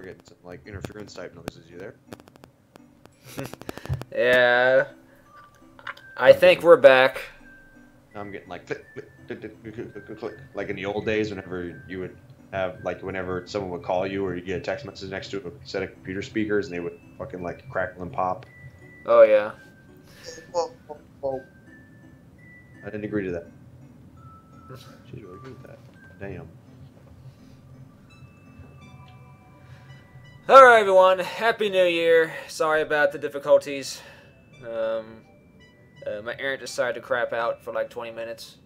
getting some like interference type noises. You there? Yeah. I think we're back. I'm getting like click, click, click, click, click, click, click, click, like in the old days whenever you would have like whenever someone would call you or you get a text message next to a set of computer speakers and they would fucking like crackle and pop. Oh yeah. I didn't agree to that. She's really good at that. Damn. Alright everyone, Happy New Year. Sorry about the difficulties. My internet decided to crap out for like 20 minutes.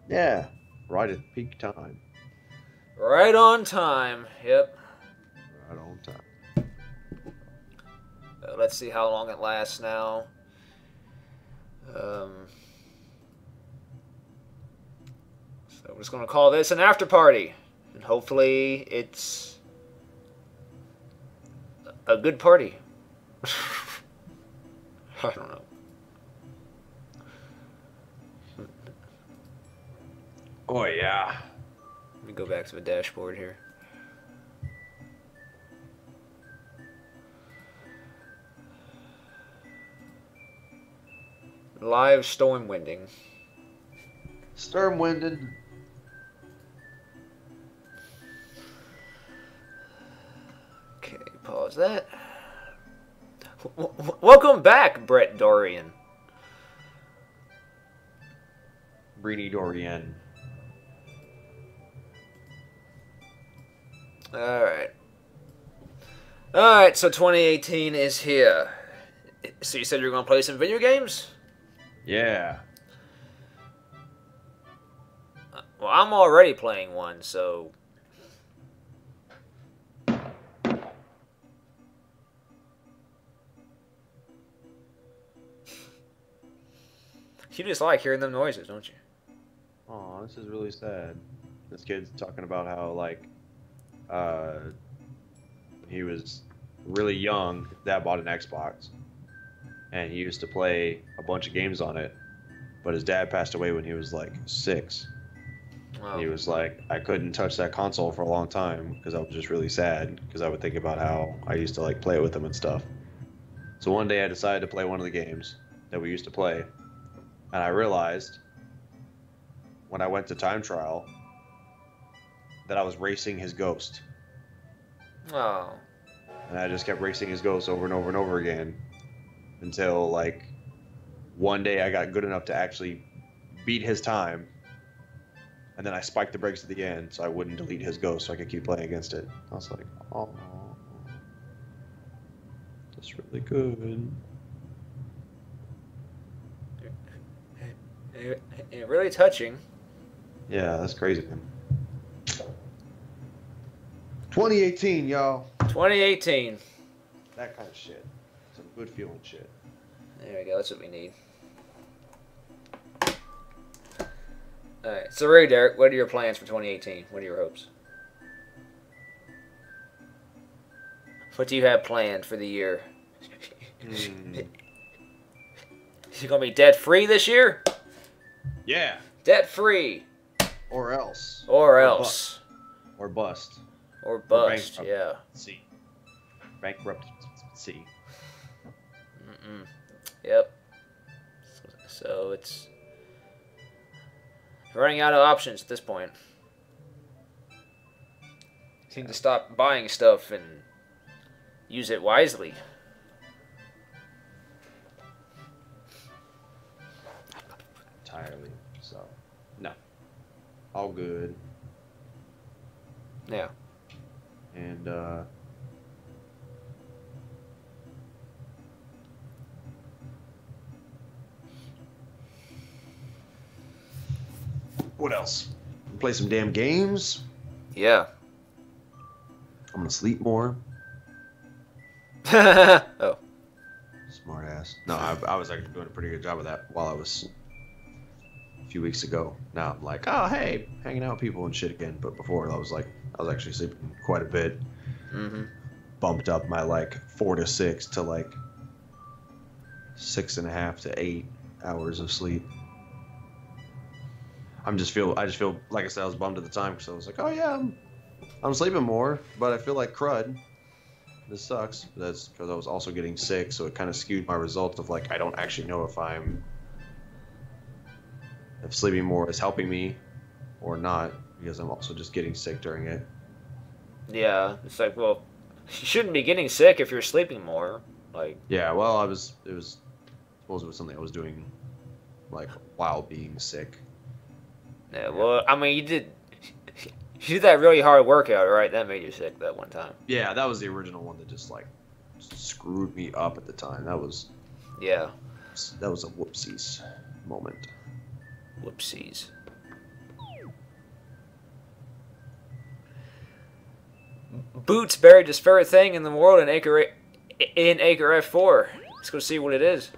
Yeah, right at peak time. Right on time, yep. Right on time. Let's see how long it lasts now. So we're just going to call this an after party. And hopefully it's a good party. I don't know. Oh yeah. Let me go back to the dashboard here. Live storm winding. Stormwinding. Okay, pause that. Welcome back, Brett Dorian. Breedy Dorian. Alright. Alright, so 2018 is here. So you said you're going to play some video games? Yeah. Well, I'm already playing one, so... You just like hearing them noises, don't you? Oh, this is really sad. This kid's talking about how, like, when he was really young, his dad bought an Xbox. And he used to play a bunch of games on it. But his dad passed away when he was, like, 6. Oh. And he was like, I couldn't touch that console for a long time because I was just really sad because I would think about how I used to, like, play it with him and stuff. So one day I decided to play one of the games that we used to play. And I realized when I went to time trial that I was racing his ghost. Oh. And I just kept racing his ghost over and over and over again until, like, one day I got good enough to actually beat his time. And then I spiked the brakes at the end so I wouldn't delete his ghost so I could keep playing against it. I was like, oh, that's really good. Really touching. Yeah, that's crazy, man. 2018, y'all. 2018. That kind of shit. Some good feeling shit. There we go. That's what we need. Alright. So, Ray Derek, what are your plans for 2018? What are your hopes? What do you have planned for the year? You gonna be debt free this year? Yeah. Debt free. Or else. Or else. Or bust. Or bust. Or Yeah. C. Bankrupt. C. Yep. So it's running out of options at this point. You need to stop buying stuff and use it wisely. Entirely. So, no. All good. Yeah. And, what else? Play some damn games. Yeah. I'm gonna sleep more. Oh. Smart ass. No, I was actually doing a pretty good job of that while I was a few weeks ago. Now I'm like, oh hey, hanging out with people and shit again. But before I was actually sleeping quite a bit. Mm-hmm. Bumped up my like 4 to 6 to like 6.5 to 8 hours of sleep. I just feel like I said, I was bummed at the time because I was like, oh yeah, I'm sleeping more, but I feel like crud. this sucks. That's because I was also getting sick, so it kind of skewed my results of like I don't actually know if sleeping more is helping me or not, because I'm also just getting sick during it. Yeah, it's like, well, you shouldn't be getting sick if you're sleeping more. Like, yeah, well, it was suppose it was something I was doing like while being sick. yeah, well, I mean, you did that really hard workout, right? That made you sick that one time. Yeah, that was the original one that just like screwed me up at the time. That was Yeah. a whoopsies moment. Whoopsies. Boots buried his favorite thing in the world in Acre F4. Let's go see what it is.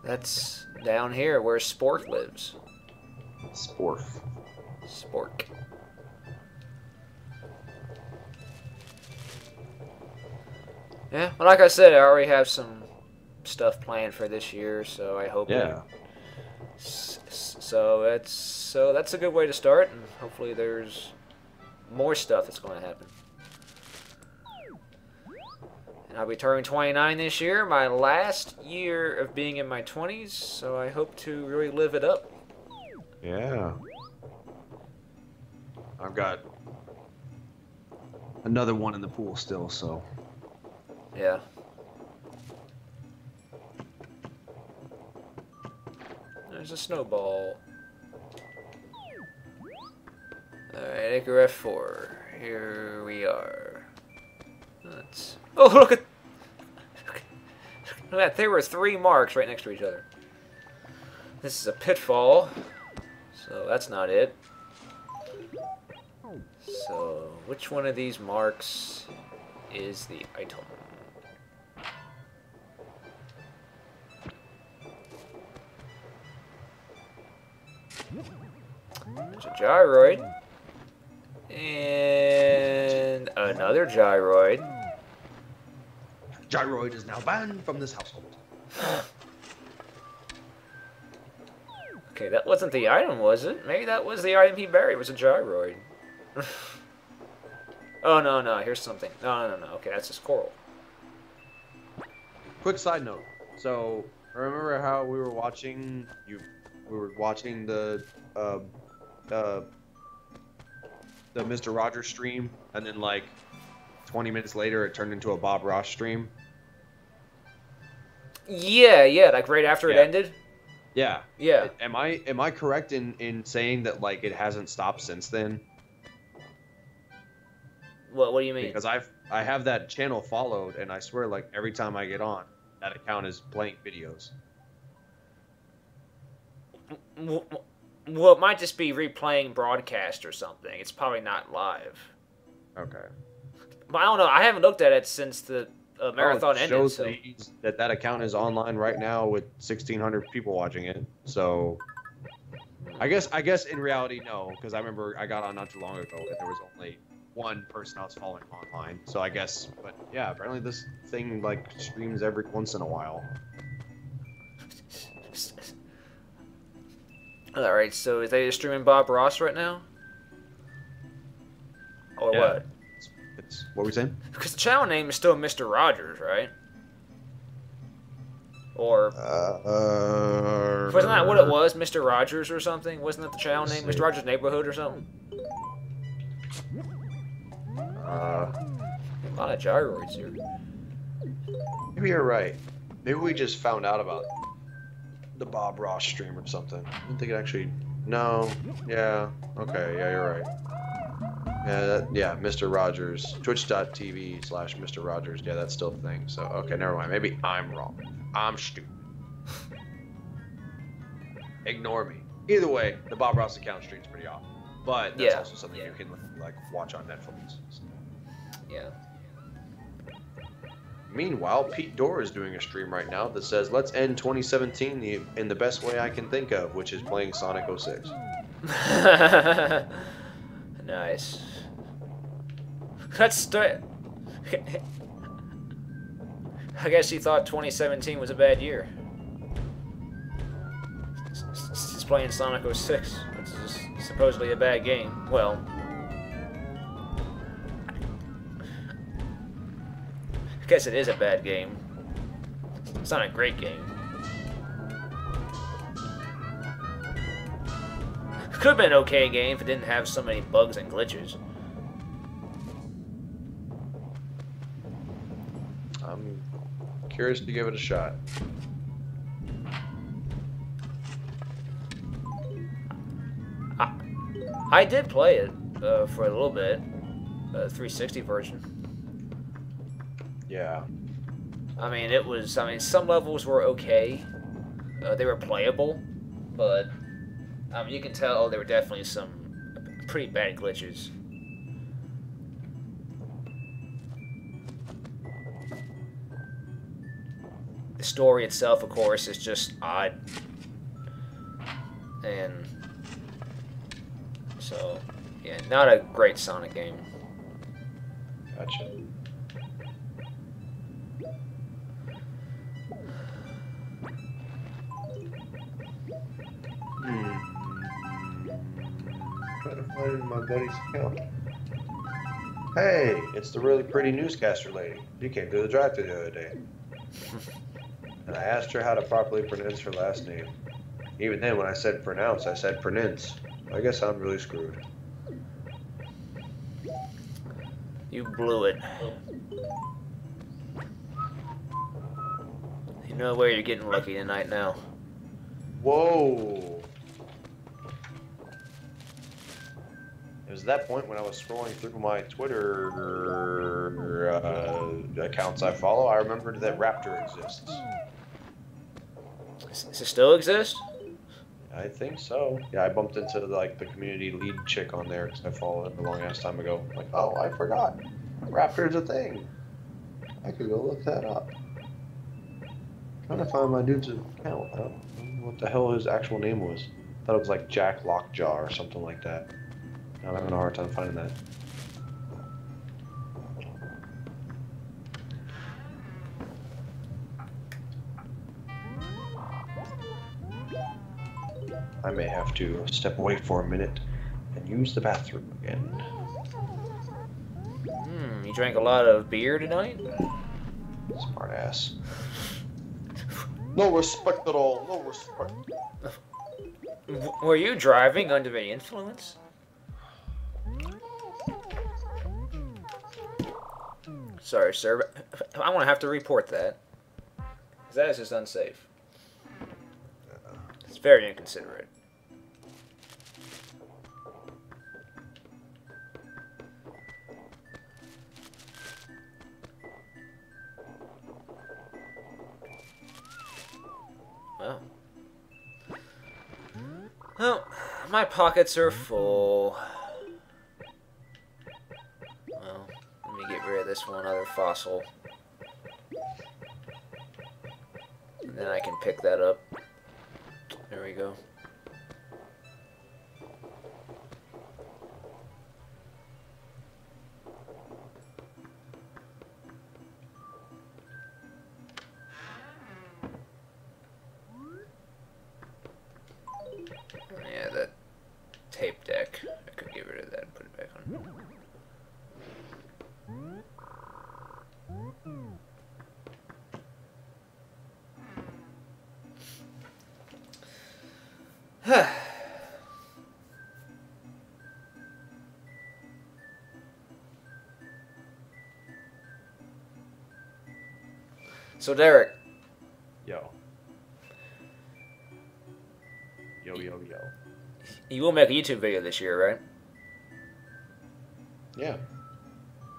That's down here where Spork lives. Spork. Spork. Yeah, well, like I said, I already have some stuff planned for this year, so I hope. Yeah. So that's a good way to start, and hopefully there's more stuff that's going to happen. And I'll be turning 29 this year, my last year of being in my 20s, so I hope to really live it up. Yeah. I've got another one in the pool still, so. Yeah. There's a snowball. Alright, Acre F4. Here we are. Let's... Oh, look at that. There were 3 marks right next to each other. This is a pitfall. So that's not it. So, which one of these marks is the item? There's a gyroid. And another gyroid. Gyroid is now banned from this household. Okay, that wasn't the item, was it? Maybe that was the item he buried. It was a gyroid. Oh, no. Here's something. No. Okay, that's just coral. Quick side note. So, remember how we were watching the Mr. Rogers stream, and then like 20 minutes later it turned into a Bob Ross stream? Yeah, like right after it ended? Yeah. Yeah. Am I correct in saying that like it hasn't stopped since then? What do you mean? Because I have that channel followed, and I swear like every time I get on, that account is playing videos. Well, it might just be replaying broadcast or something. It's probably not live. Okay. But I don't know. I haven't looked at it since the marathon ended. Shows So. that account is online right now with 1,600 people watching it. So I guess in reality, no, because I remember I got on not too long ago and there was only one person I was following online. So I guess, but yeah, apparently this thing like streams every once in a while. Alright, so is they streaming Bob Ross right now? Or Yeah. what? It's what were we saying? Because the channel name is still Mr. Rogers, right? Or wasn't that what it was? Mr. Rogers or something? Wasn't that the channel name? Mr. Rogers Neighborhood or something? A lot of gyroids here. Maybe you're right. Maybe we just found out about the Bob Ross stream or something. I didn't think it actually. No. Yeah. Okay. Yeah, you're right. Yeah, Mr. Rogers. Twitch.tv/Mr. Rogers. Yeah, that's still the thing. So, okay, never mind. Maybe I'm wrong. I'm stupid. Ignore me. Either way, the Bob Ross account streams pretty often. But that's also something you can like watch on Netflix. So. Yeah. Meanwhile, Pete Dorr is doing a stream right now that says, "Let's end 2017 in the best way I can think of, which is playing Sonic 06." Nice. Let's start. I guess he thought 2017 was a bad year. He's playing Sonic 06, which is supposedly a bad game. Well, I guess it is a bad game. It's not a great game. It could have been an okay game if it didn't have so many bugs and glitches. I'm curious to give it a shot. I did play it for a little bit, 360 version. Yeah. I mean, it was. I mean, some levels were okay. They were playable, but you can tell there were definitely some pretty bad glitches. The story itself, of course, is just odd, and so yeah, not a great Sonic game. Gotcha. Trying to find it in my buddy's account. Hey, it's the really pretty newscaster lady. You came to the drive-thru the other day. And I asked her how to properly pronounce her last name. Even then, when I said pronounce, I said pronounce. I guess I'm really screwed. You blew it. You know where you're getting lucky tonight now. Whoa! It was at that point when I was scrolling through my Twitter accounts I follow, I remembered that Raptor exists. Does it still exist? I think so. Yeah, I bumped into like the community lead chick on there because I followed it a long ass time ago. Like, oh, I forgot. Raptor's a thing. I could go look that up. Trying to find my dude's account. I don't know what the hell his actual name was. I thought it was like Jack Lockjaw or something like that. I'm having a hard time finding that. I may have to step away for a minute and use the bathroom again. You drank a lot of beer tonight? Smart ass. No respect at all. No respect. Were you driving under the influence? Sorry, sir. But I'm gonna have to report that. 'Cause that is just unsafe. It's very inconsiderate. Well, my pockets are full. Well, let me get rid of this one other fossil. And then I can pick that up. There we go. Yeah, that tape deck. I could get rid of that and put it back on. So Derek. Yo. Yo, yo, yo. You will make a YouTube video this year, right? Yeah.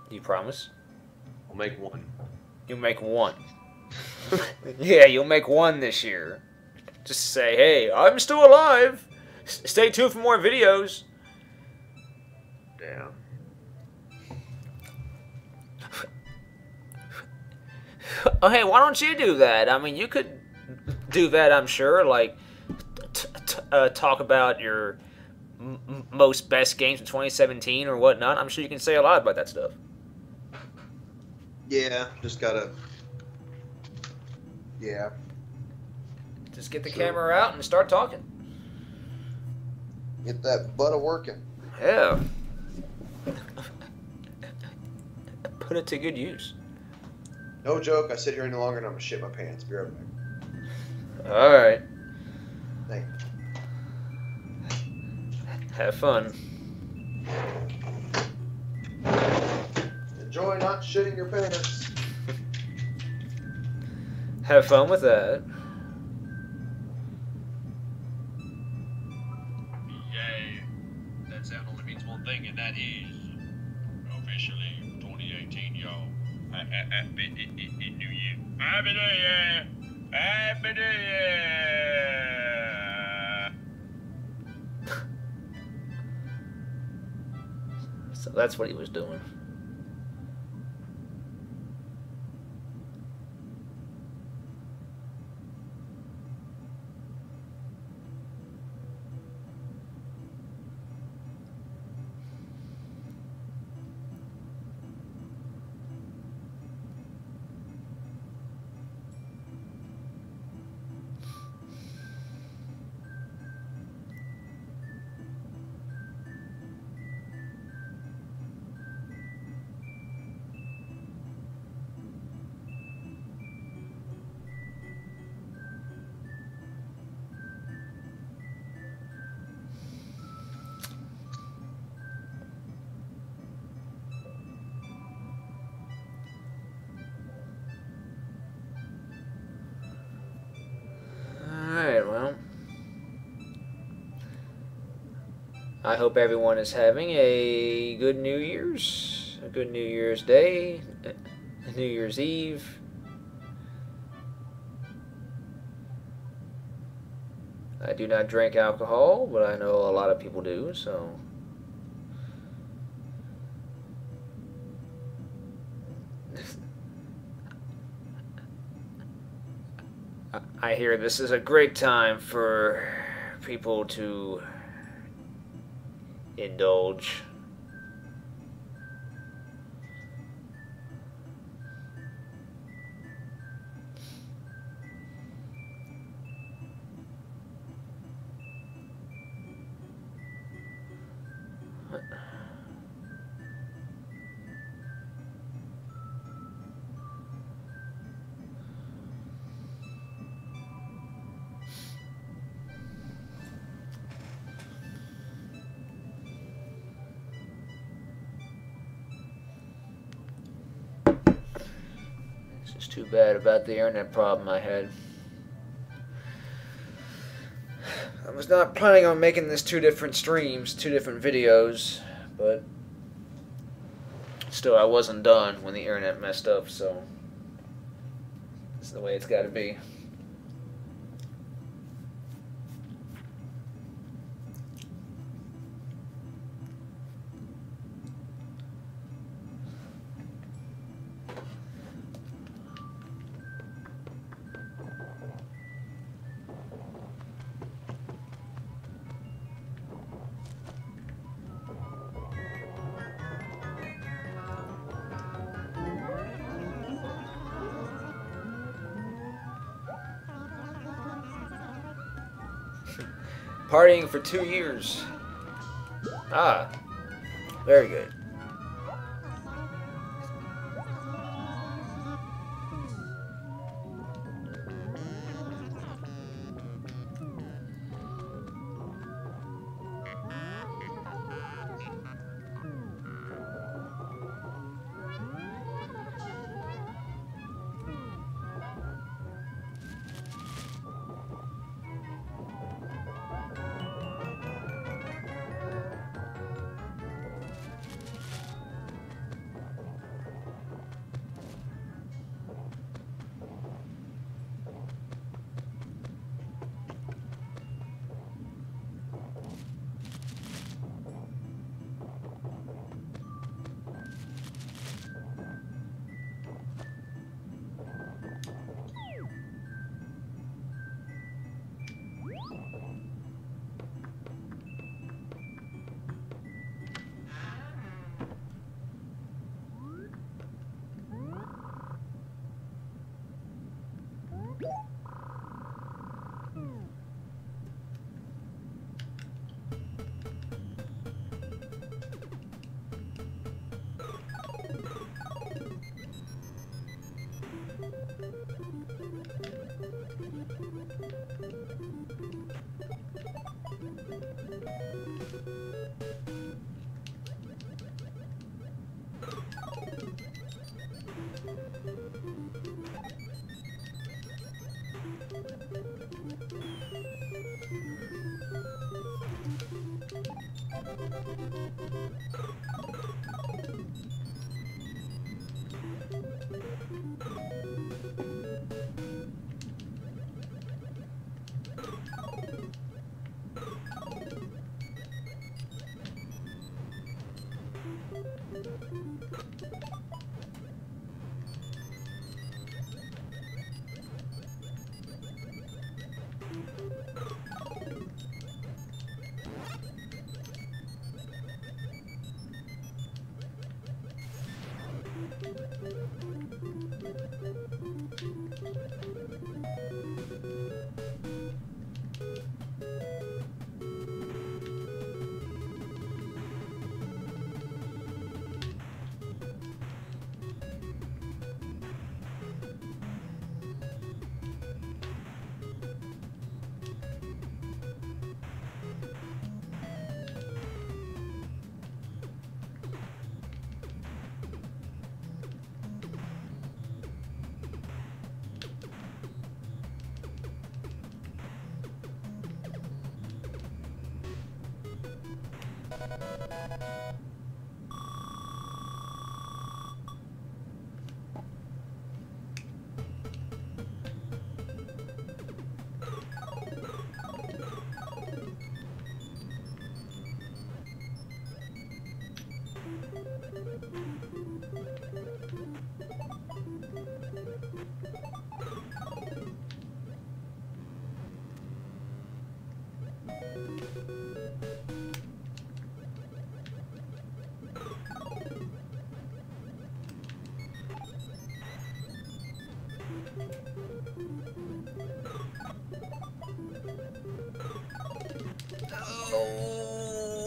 You promise? I'll make one. You'll make one. Yeah, you'll make one this year. Just say, hey, I'm still alive. Stay tuned for more videos. Damn. Oh, hey, why don't you do that? I mean, you could do that, I'm sure. Like, talk about your most best games of 2017 or whatnot. I'm sure you can say a lot about that stuff. Yeah, just gotta. Yeah. Just get the camera out and start talking. Get that butter working. Yeah. Put it to good use. No joke. I sit here any longer and I'm gonna shit my pants. Be right back. All right. Thank you. Have fun. Enjoy not shitting your pants. Have fun with that. Yay. That sound only means one thing, and that is officially 2018, y'all. Happy New Year. Happy New Year. Happy New Year. So that's what he was doing. Alright, well. I hope everyone is having a good New Year's. A good New Year's Day. New Year's Eve. I do not drink alcohol, but I know a lot of people do, so. I hear this is a great time for people to indulge. It's just too bad about the internet problem I had. I was not planning on making this two different streams, two different videos, but still I wasn't done when the internet messed up, so it's the way it's got to be. Partying for 2 years. Ah, very good.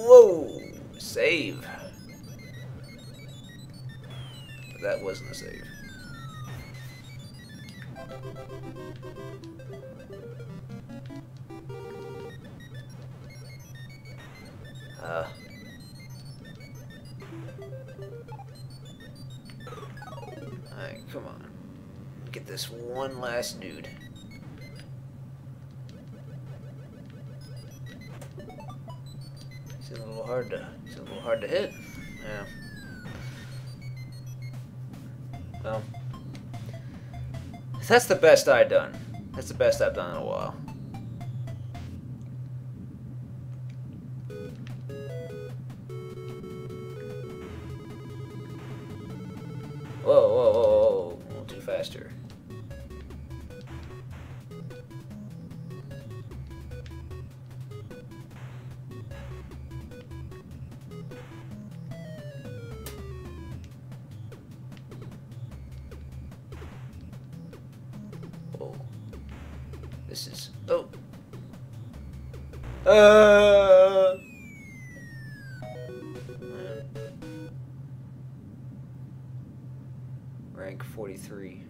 Whoa! Save. That wasn't a save. Alright, come on. Get this one last dude. It's a little hard to hit. Yeah. Well, that's the best I've done. That's the best I've done in a while. Whoa, whoa, whoa, whoa, a little too fast here. Whoa. This is... Oh. Rank 43.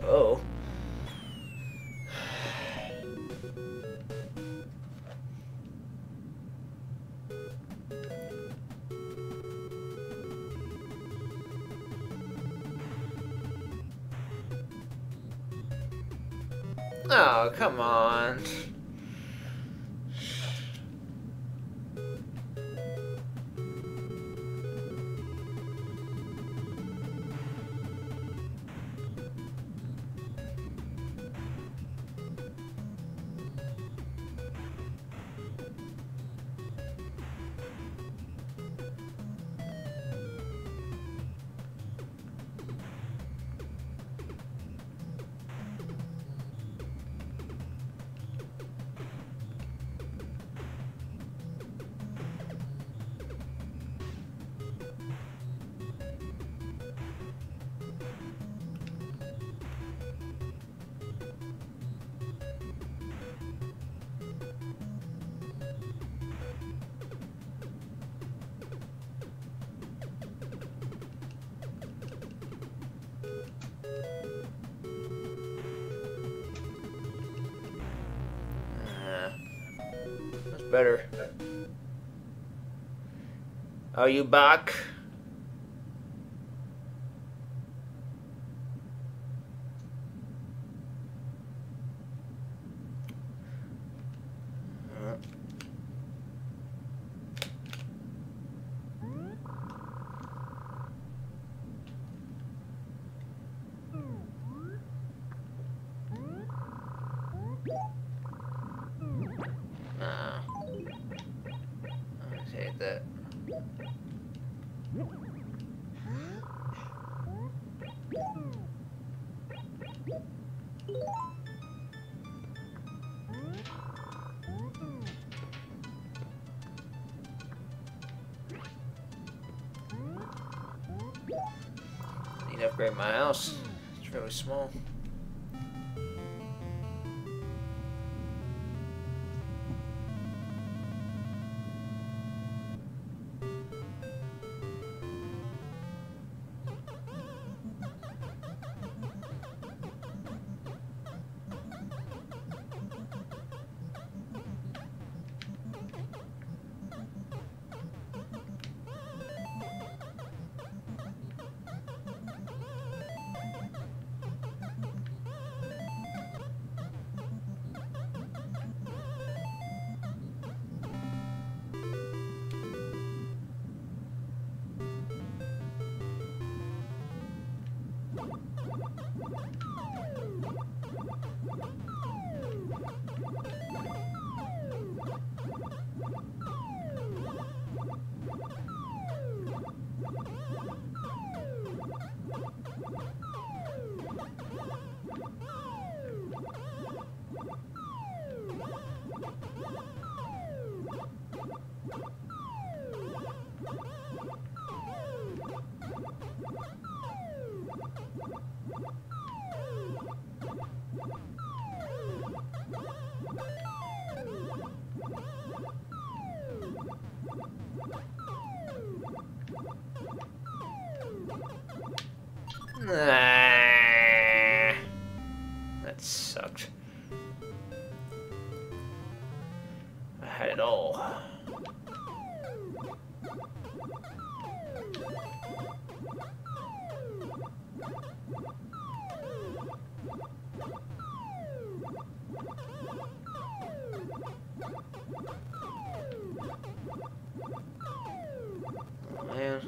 Oh. Oh, come on. better. Are you back? I'll take that. I need to upgrade my house. It's really small. Nah, that sucked. I had it all. Oh, man.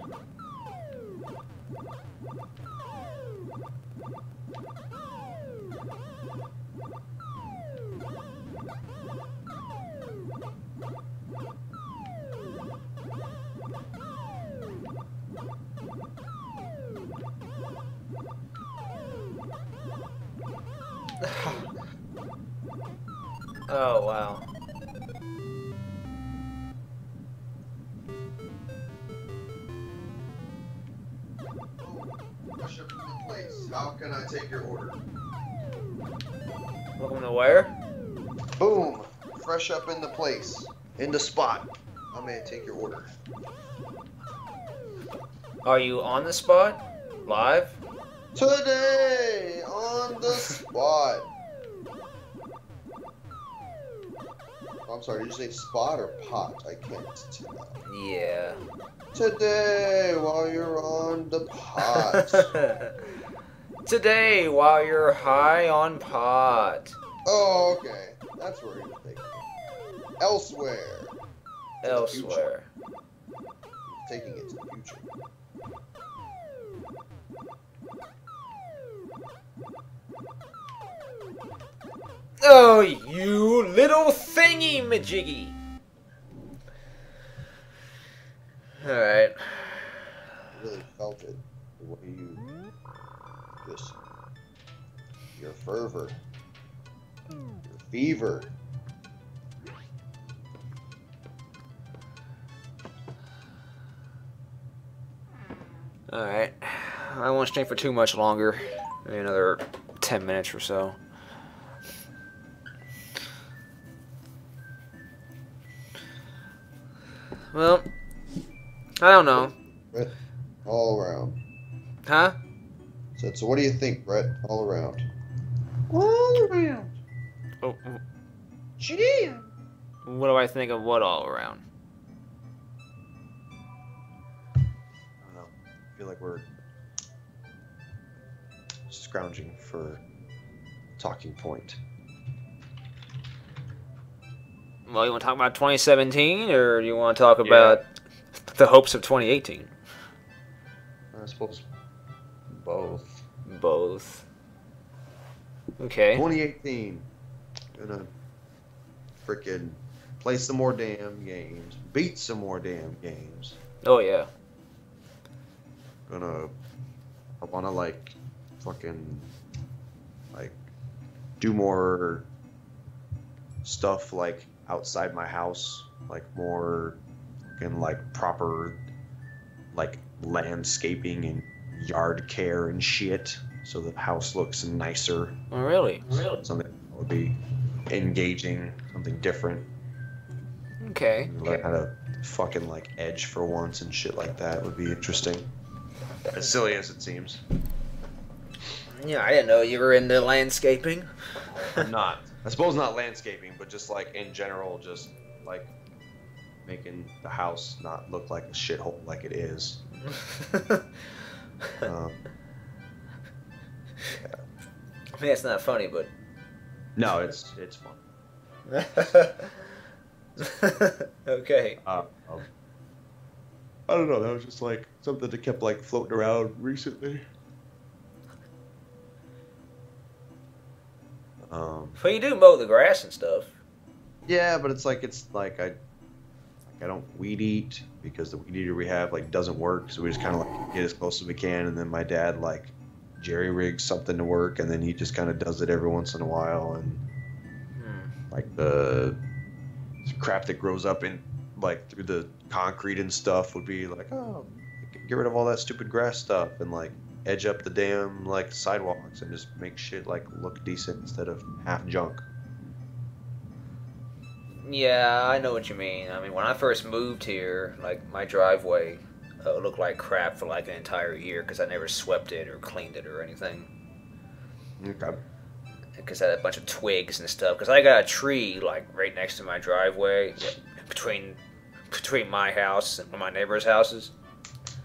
Oh, wow. Rush up to the place. How can I take your order? Welcome to where? Boom! Fresh up in the place. In the spot. I'm gonna take your order. Are you on the spot? Live? Today! On the spot! I'm sorry, did you say spot or pot? I can't tell. Yeah. Today, while you're on the pot. Today, while you're high on pot. Oh, okay. That's where you're taking it. Elsewhere. To Elsewhere. the future. Taking it to the future. Oh, you little thingy majiggy. Alright. I really felt it. The way you just your fervor. Your fever. Alright. I won't stay for too much longer. Maybe another 10 minutes or so. Well, I don't know. Brett, all around. Huh? So what do you think, Brett? All around. All around. Oh, Jam. What do I think of what all around? I don't know. I feel like we're scrounging for talking point. Well, you want to talk about 2017, or do you want to talk about the hopes of 2018? I suppose both. Both. Okay. 2018. Gonna freaking play some more damn games. Beat some more damn games. Oh, yeah. I wanna like fucking like do more stuff like outside my house, like more fucking like proper like landscaping and yard care and shit, so the house looks nicer. Oh, really? Something that would be engaging, something different. Okay. Learn how to fucking like edge for once and shit like that would be interesting. As silly as it seems. Yeah, I didn't know you were into landscaping. I'm not. I suppose not landscaping, but just like in general, just like making the house not look like a shithole like it is. Yeah. I mean, it's not funny, but... No, it's fun. Okay. I don't know. That was just like something that kept like floating around recently. Well, you do mow the grass and stuff. Yeah, but it's like I don't weed eat because the weed eater we have like doesn't work, so we just kind of like get as close as we can, and then my dad like jerry rigs something to work, and then he just kind of does it every once in a while, and like the crap that grows up in like through the concrete and stuff would be like, oh, get rid of all that stupid grass stuff and like edge up the damn like sidewalks and just make shit like look decent instead of half junk. Yeah, I know what you mean. I mean, when I first moved here, like, my driveway looked like crap for like an entire year because I never swept it or cleaned it or anything. Okay. Because I had a bunch of twigs and stuff. Because I got a tree like right next to my driveway, between my house and one of my neighbors' houses.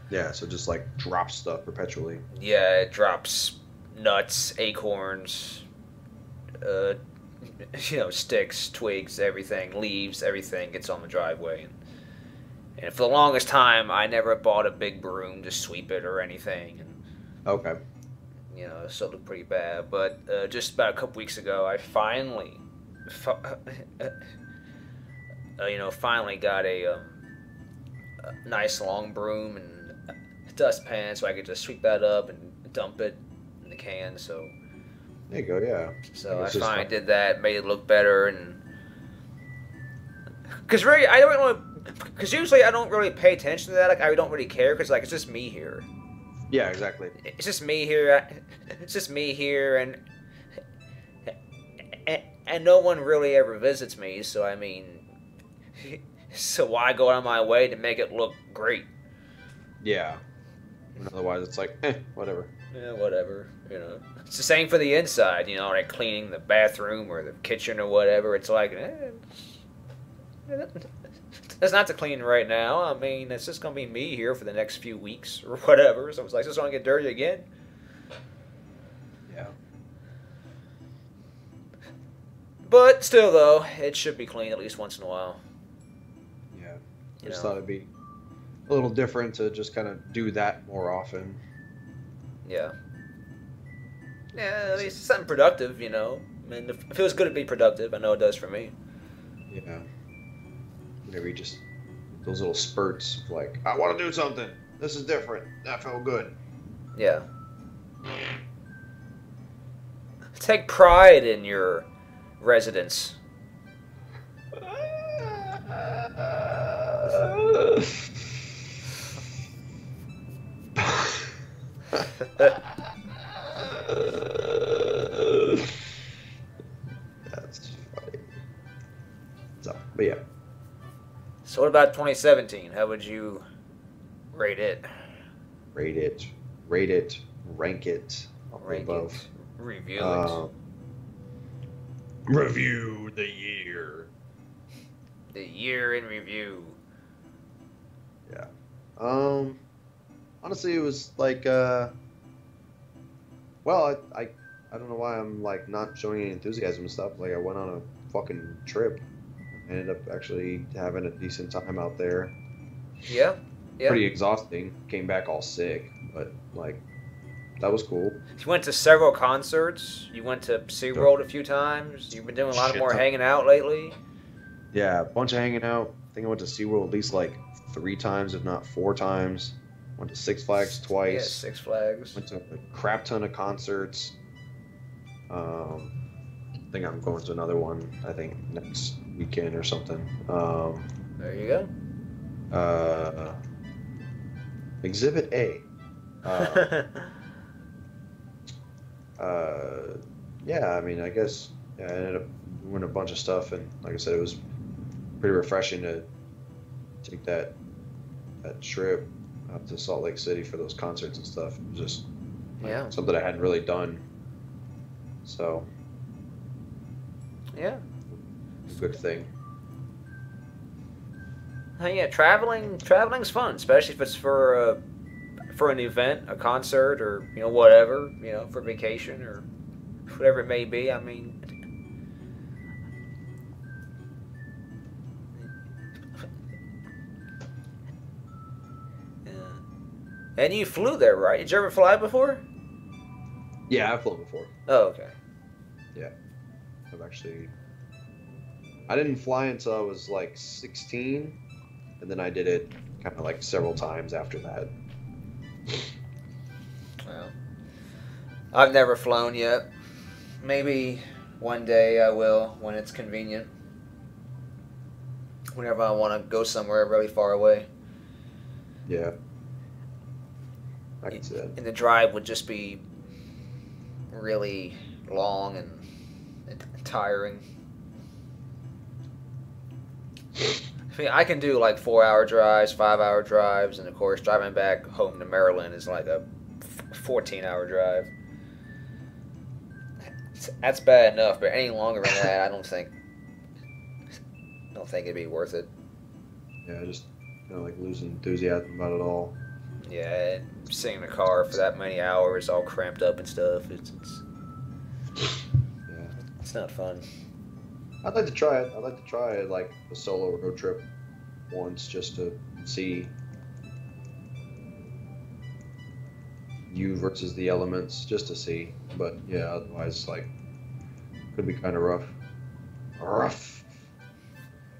Yeah, so just like drop stuff perpetually. Yeah, it drops nuts, acorns, sticks, twigs, everything, leaves, everything gets on the driveway. And for the longest time, I never bought a big broom to sweep it or anything. And, Okay. it still looked pretty bad. But just about a couple weeks ago, I finally, finally got a nice long broom and dustpan, so I could just sweep that up and dump it in the can. So There you go. Yeah. I It's just finally like- did that, made it look better, and because really, I don't really, because usually I don't really pay attention to that. Like, I don't really care because like it's just me here. Yeah, exactly. It's just me here. It's just me here, and no one really ever visits me. So I mean, so why go out of my way to make it look great? Yeah. And otherwise, it's like, whatever. Yeah, whatever. It's the same for the inside. Like cleaning the bathroom or the kitchen or whatever. It's like, it's not to clean right now. I mean, it's just gonna be me here for the next few weeks or whatever. So it's like, it's just gonna get dirty again. Yeah. But still, though, it should be clean at least once in a while. Yeah. I You just know. thought it'd be a little different to just kind of do that more often. Yeah. Yeah, at least something productive. I mean, it feels good to be productive. I know it does for me. Yeah. Whenever you just those little spurts of like, I want to do something. This is different. That felt good. Yeah. Take pride in your residence. That's funny. So, but yeah, So what about 2017? How would you rate it? rate it, rank it, all the Rank above. it, review Review the year. The year in review. Yeah. Honestly, it was like, well, I don't know why I'm like not showing any enthusiasm and stuff. Like I went on a fucking trip. I ended up actually having a decent time out there. Yeah. Yeah. Pretty exhausting. Came back all sick, but like that was cool. You went to several concerts. You went to SeaWorld a few times. You've been doing a lot Shit more ton. hanging out lately. Yeah, a bunch of hanging out. I think I went to SeaWorld at least like 3 times, if not 4 times. Went to Six Flags Yeah, twice. Six Flags. Went to a crap ton of concerts. I think I'm going to another one. I think next weekend or something. There you go. Exhibit A. Yeah, I mean, I guess I ended up doing a bunch of stuff, and like I said, it was pretty refreshing to take that trip out to Salt Lake City for those concerts and stuff. It was just Yeah. something I hadn't really done. So, Yeah. good thing. Yeah, traveling's fun, especially if it's for an event, a concert, or whatever, for vacation or whatever it may be. I mean, yeah. And you flew there, right? Did you ever fly before? Yeah, I've flown before. Oh, okay. I've actually. I didn't fly until I was like 16, and then I did it kind of like several times after that. Well, I've never flown yet. Maybe one day I will when it's convenient. Whenever I want to go somewhere really far away. Yeah. I can see that. And the drive would just be really long and tiring. I mean, I can do like 4-hour drives, 5-hour drives, and of course, driving back home to Maryland is like a 14-hour drive. That's bad enough, but any longer than that, I don't think it'd be worth it. Yeah, I just kind of like losing enthusiasm about it all. Yeah, and sitting in the car for that many hours, all cramped up and stuff. Yeah. It's not fun. I'd like to try it. I'd like to try it like a solo road trip once just to see you versus the elements, just to see. But yeah, otherwise, like, could be kind of rough. Rough.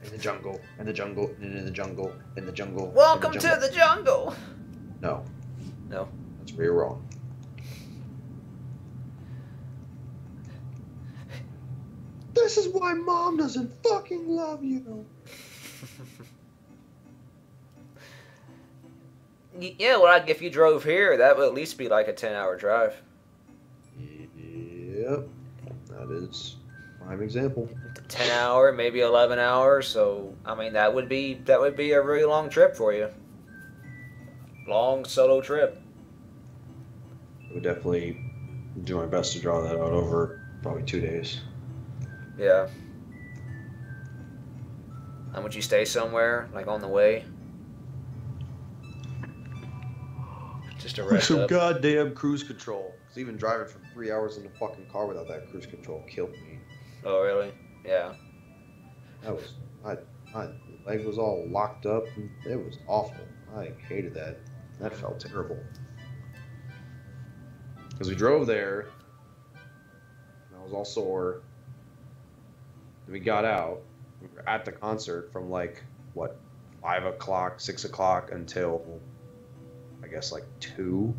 In the jungle, in the jungle, in the jungle, in the jungle. Welcome to the jungle! No. No. That's where you're wrong. This is why Mom doesn't fucking love you. Yeah, well, if you drove here, that would at least be like a 10-hour drive. Yep. That is a prime example. 10-hour, maybe 11 hours. So, I mean, that would be a really long trip for you. Long solo trip. I would definitely do my best to draw that out over probably 2 days. Yeah. And would you stay somewhere, like on the way? Just to rest up? goddamn cruise control. Because even driving for 3 hours in the fucking car without that cruise control killed me. Oh, really? Yeah. That was... my leg was all locked up. And it was awful. I hated that. That felt terrible. Because we drove there. And I was all sore. We got out. We were at the concert from like, what, 5 o'clock, 6 o'clock until, I guess, like 2.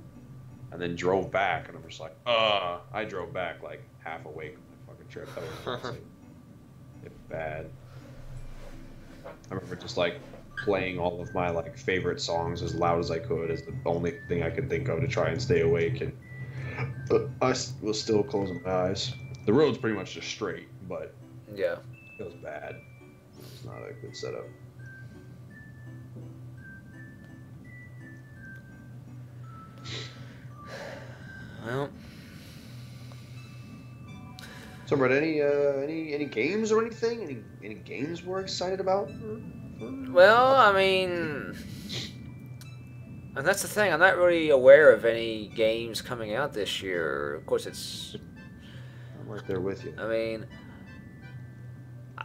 And then drove back. And I'm just like, I drove back like half awake on my fucking trip. That was honestly bad. I remember just like playing all of my like favorite songs as loud as I could as the only thing I could think of to try and stay awake. And I was still closing my eyes. The road's pretty much just straight, but Yeah. it was bad. It was not a good setup. Well, So, Brett, any games or anything? Any games we're excited about? Well, I mean, and that's the thing. I'm not really aware of any games coming out this year. Of course, it's. I'm right there with you. I mean,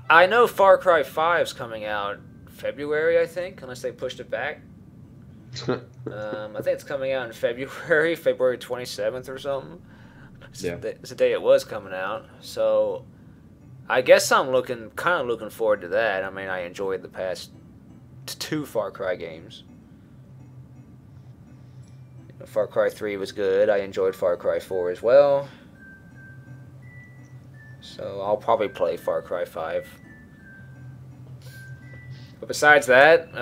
I know Far Cry 5's coming out February, I think, unless they pushed it back. I think it's coming out in February 27th or something. Yeah. It's the day it was coming out. So, I guess I'm kind of looking forward to that. I mean, I enjoyed the past 2 Far Cry games. Far Cry 3 was good. I enjoyed Far Cry 4 as well. So I'll probably play Far Cry 5. But besides that,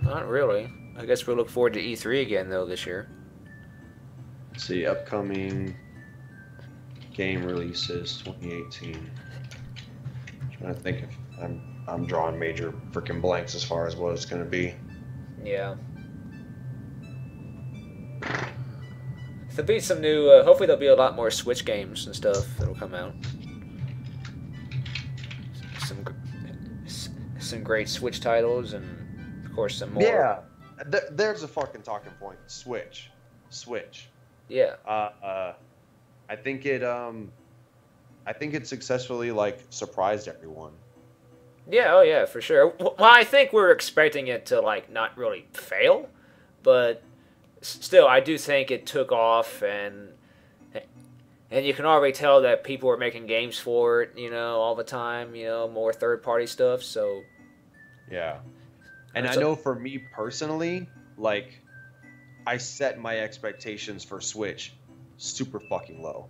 not really. I guess we'll look forward to E3 again, though, this year. Let's see, upcoming game releases 2018. Trying to think if I'm drawing major freaking blanks as far as what it's going to be. Yeah. There'll be some new. Hopefully, there'll be a lot more Switch games and stuff that'll come out. Some great Switch titles, and of course some more. Yeah, there's a fucking talking point. Switch. Yeah. I think it successfully like surprised everyone. Yeah. Oh yeah, for sure. Well, I think we're expecting it to like not really fail, but still, I do think it took off, and you can already tell that people are making games for it, all the time, more third-party stuff, so... Yeah. And I know for me personally, like, I set my expectations for Switch super fucking low.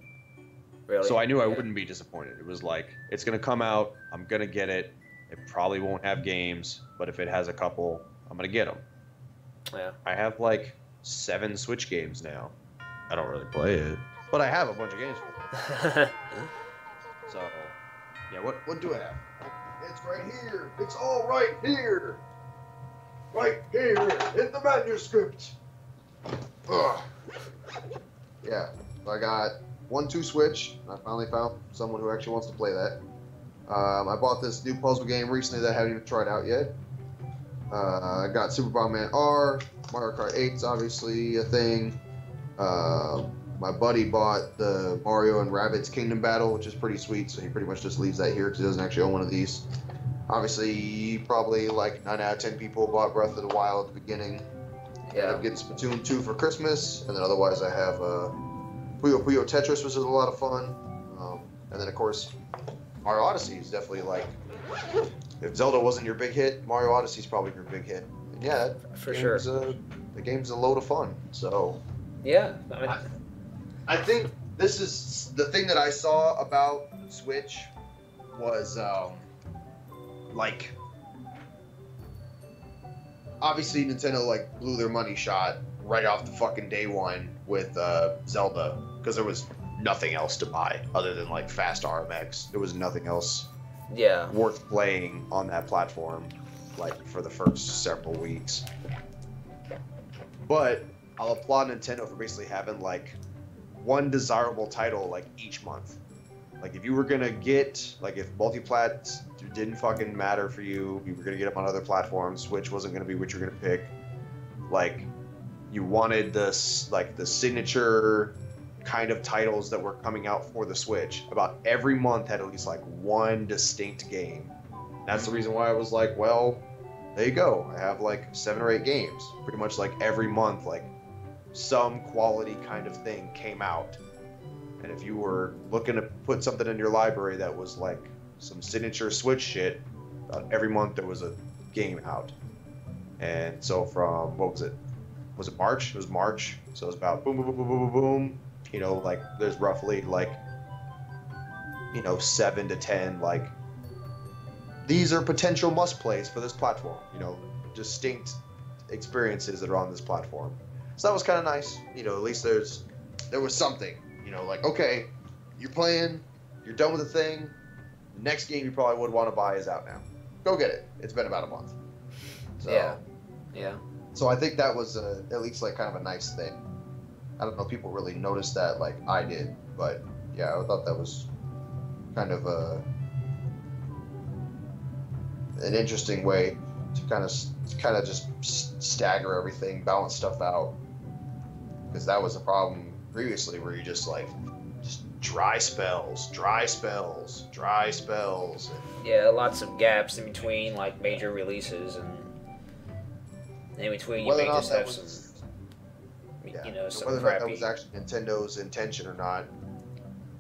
Really? So I knew I wouldn't be disappointed. It was like, it's going to come out, I'm going to get it, it probably won't have games, but if it has a couple, I'm going to get them. Yeah. I have, like... 7 Switch games now. I don't really play it, but I have a bunch of games for it. So, yeah, what do I have? It's right here. It's all right here. Right here in the manuscript. Ugh. Yeah, so I got 1-2 Switch. I finally found someone who actually wants to play that. I bought this new puzzle game recently that I haven't even tried out yet. I got Super Bomberman R. Mario Kart 8's obviously a thing. My buddy bought the Mario and Rabbids Kingdom Battle, which is pretty sweet, so he pretty much just leaves that here because he doesn't actually own one of these. Obviously, probably like 9 out of 10 people bought Breath of the Wild at the beginning. Yeah. I'm getting Splatoon 2 for Christmas, and then otherwise I have Puyo Puyo Tetris, which is a lot of fun. And then, of course, Mario Odyssey is definitely like... If Zelda wasn't your big hit, Mario Odyssey is probably your big hit. And yeah, for sure. The game's a load of fun. So yeah, I think this is the thing that I saw about Switch was like obviously Nintendo like blew their money shot right off the fucking day one with Zelda because there was nothing else to buy other than like Fast RMX. There was nothing else. Yeah. Worth playing on that platform, like for the first several weeks. But I'll applaud Nintendo for basically having like one desirable title like each month. Like if you were gonna get like if multi-plat didn't fucking matter for you, you were gonna get them on other platforms. Switch wasn't gonna be what you're gonna pick. Like you wanted this like the signature kind of titles that were coming out for the Switch. About every month had at least like one distinct game. That's the reason why I was like, well, there you go. I have like 7 or 8 games. Pretty much like every month, like some quality kind of thing came out. And if you were looking to put something in your library that was like some signature Switch shit, every month there was a game out. And so from, what was it? Was it March? It was March. So it was about boom, boom, boom, boom, boom, boom, boom. You know, like there's roughly like, 7 to 10 like these are potential must plays for this platform. Distinct experiences that are on this platform. So that was kind of nice. At least there was something. Like okay, you're playing, you're done with the thing. The next game you probably would want to buy is out now. Go get it. It's been about a month. So, yeah. So I think that was at least like kind of a nice thing. I don't know if people really noticed that like I did, but yeah, I thought that was kind of an interesting way to kind of just stagger everything, balance stuff out, because that was a problem previously where you just dry spells, and Yeah, lots of gaps in between like major releases, and in between you whether or may not just that have was, some, yeah, so some whether or not that crappy. was actually Nintendo's intention or not,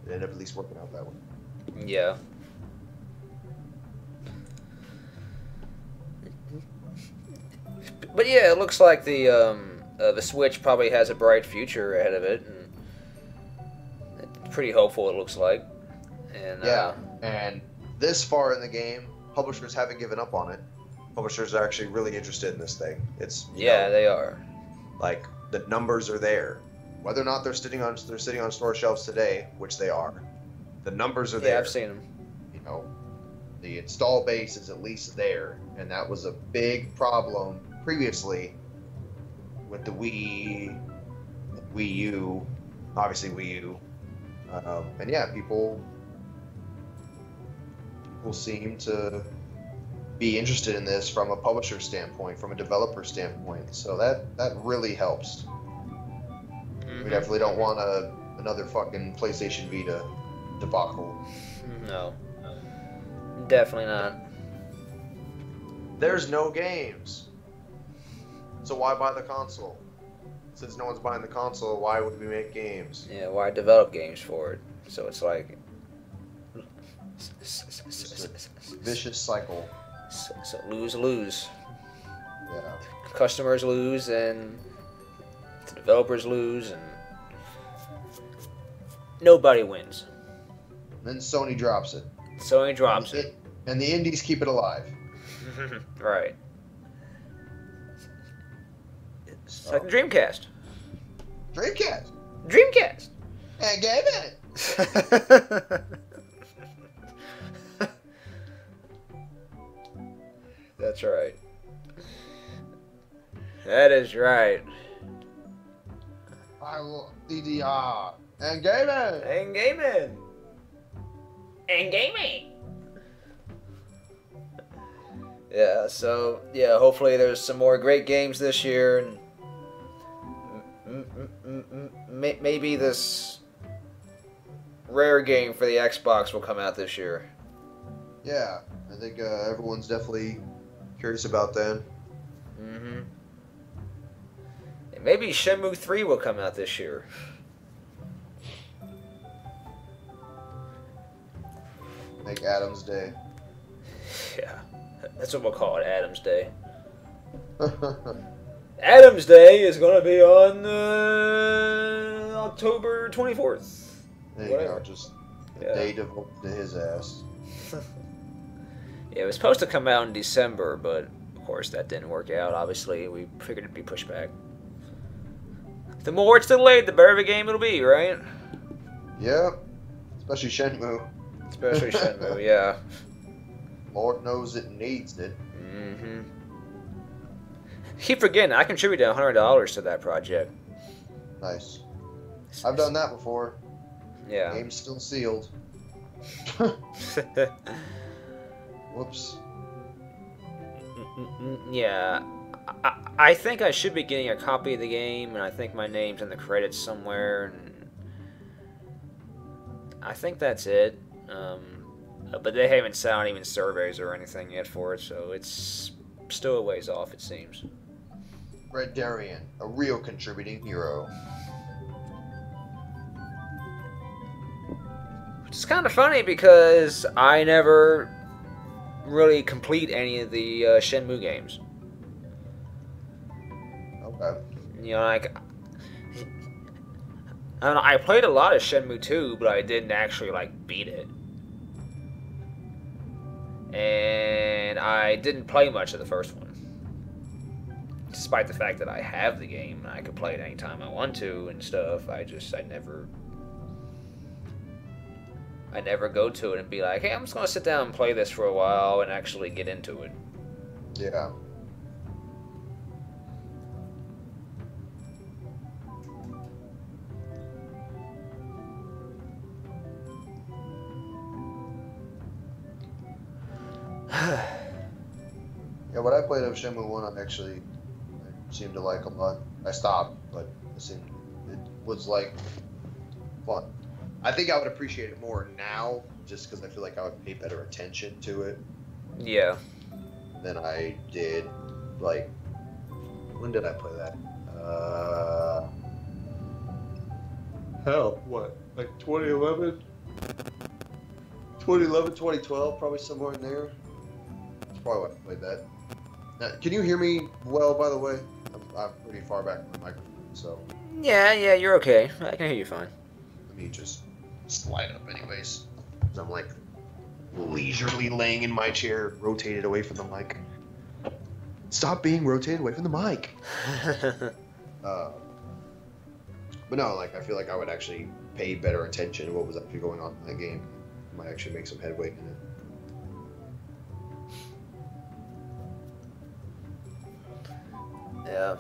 it ended up at least working out that way. Yeah. But yeah, it looks like the Switch probably has a bright future ahead of it, and it's pretty hopeful. It looks like, and Yeah, and this far in the game, publishers haven't given up on it. Publishers are actually really interested in this thing. It's yeah, they are. like the numbers are there. Whether or not they're sitting on store shelves today, which they are, the numbers are there. Yeah, I've seen them. You know, the install base is at least there, and that was a big problem previously with the Wii U, obviously Wii U, and yeah, people seem to be interested in this from a publisher standpoint, from a developer standpoint. So that really helps. We definitely don't want another fucking PlayStation Vita debacle. No, definitely not. There's no games, so why buy the console? Since no one's buying the console, why would we make games? Yeah, why develop games for it? So it's like Vicious cycle. so lose. Yeah. Customers lose, and the developers lose, and nobody wins. Then Sony drops it. Sony drops it. And the indies keep it alive. Right. It's like the Dreamcast. Dreamcast. Dreamcast. And game it. That's right. That is right. I will DDR and game it. And gaming. And gaming. Yeah, so yeah, hopefully there's some more great games this year, and maybe this rare game for the Xbox will come out this year. Yeah, I think everyone's definitely curious about that. Mm-hmm. And maybe Shenmue 3 will come out this year. Like Adam's Day. Yeah, that's what we'll call it, Adam's Day. Adam's Day is going to be on October 24th. There you Whatever. go, just a Yeah. day devoted to his ass. Yeah, it was supposed to come out in December, but of course that didn't work out. Obviously, we figured it'd be pushed back. The more it's delayed, the better of a game it'll be, right? Yeah, especially Shenmue. Especially Shenmue, yeah. Lord knows it needs it. Mm-hmm. Keep forgetting, I contributed $100 to that project. Nice. I've done that before. Yeah. Game's still sealed. Whoops. Yeah. I think I should be getting a copy of the game, and I think my name's in the credits somewhere, and I think that's it. But they haven't sent out even surveys or anything yet for it, so it's still a ways off, it seems. Red Darien, a real contributing hero. It's kind of funny because I never really complete any of the Shenmue games. Okay. You know, like I don't know, I played a lot of Shenmue 2, but I didn't actually like beat it. And I didn't play much of the first one. Despite the fact that I have the game and I could play it anytime I want to and stuff, I never go to it and be like, hey, I'm just gonna sit down and play this for a while and actually get into it. Yeah. Yeah, what I played of Shenmue 1, I seemed to like a lot. I stopped, but it was like fun. I think I would appreciate it more now, just because I feel like I would pay better attention to it Yeah. than I did. Like, when did I play that? Hell, what? Like 2011? 2011, 2012, probably somewhere in there. That's probably when I played that. Now, can you hear me well, by the way? I'm pretty far back from the microphone, so Yeah, you're okay. I can hear you fine. let me just slide up anyways. 'Cause I'm like leisurely laying in my chair, rotated away from the mic. Stop being rotated away from the mic. But no, like I feel like I would actually pay better attention to what was actually going on in that game. Might actually make some headway in it. Yeah.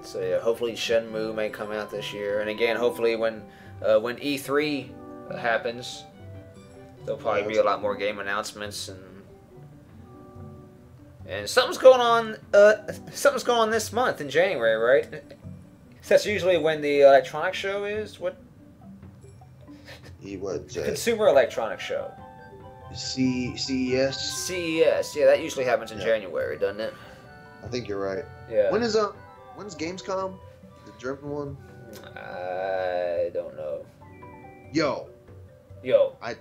So yeah, hopefully Shenmue may come out this year, and again, hopefully when E3 happens, there'll probably be a lot more game announcements and something's going on. Something's going on this month in January, right? That's usually when the electronic show is. What? Consumer Electronics Show. CES? CES. Yeah, that usually happens in January, doesn't it? I think you're right. Yeah. When's Gamescom? The German one? I don't know. Yo. I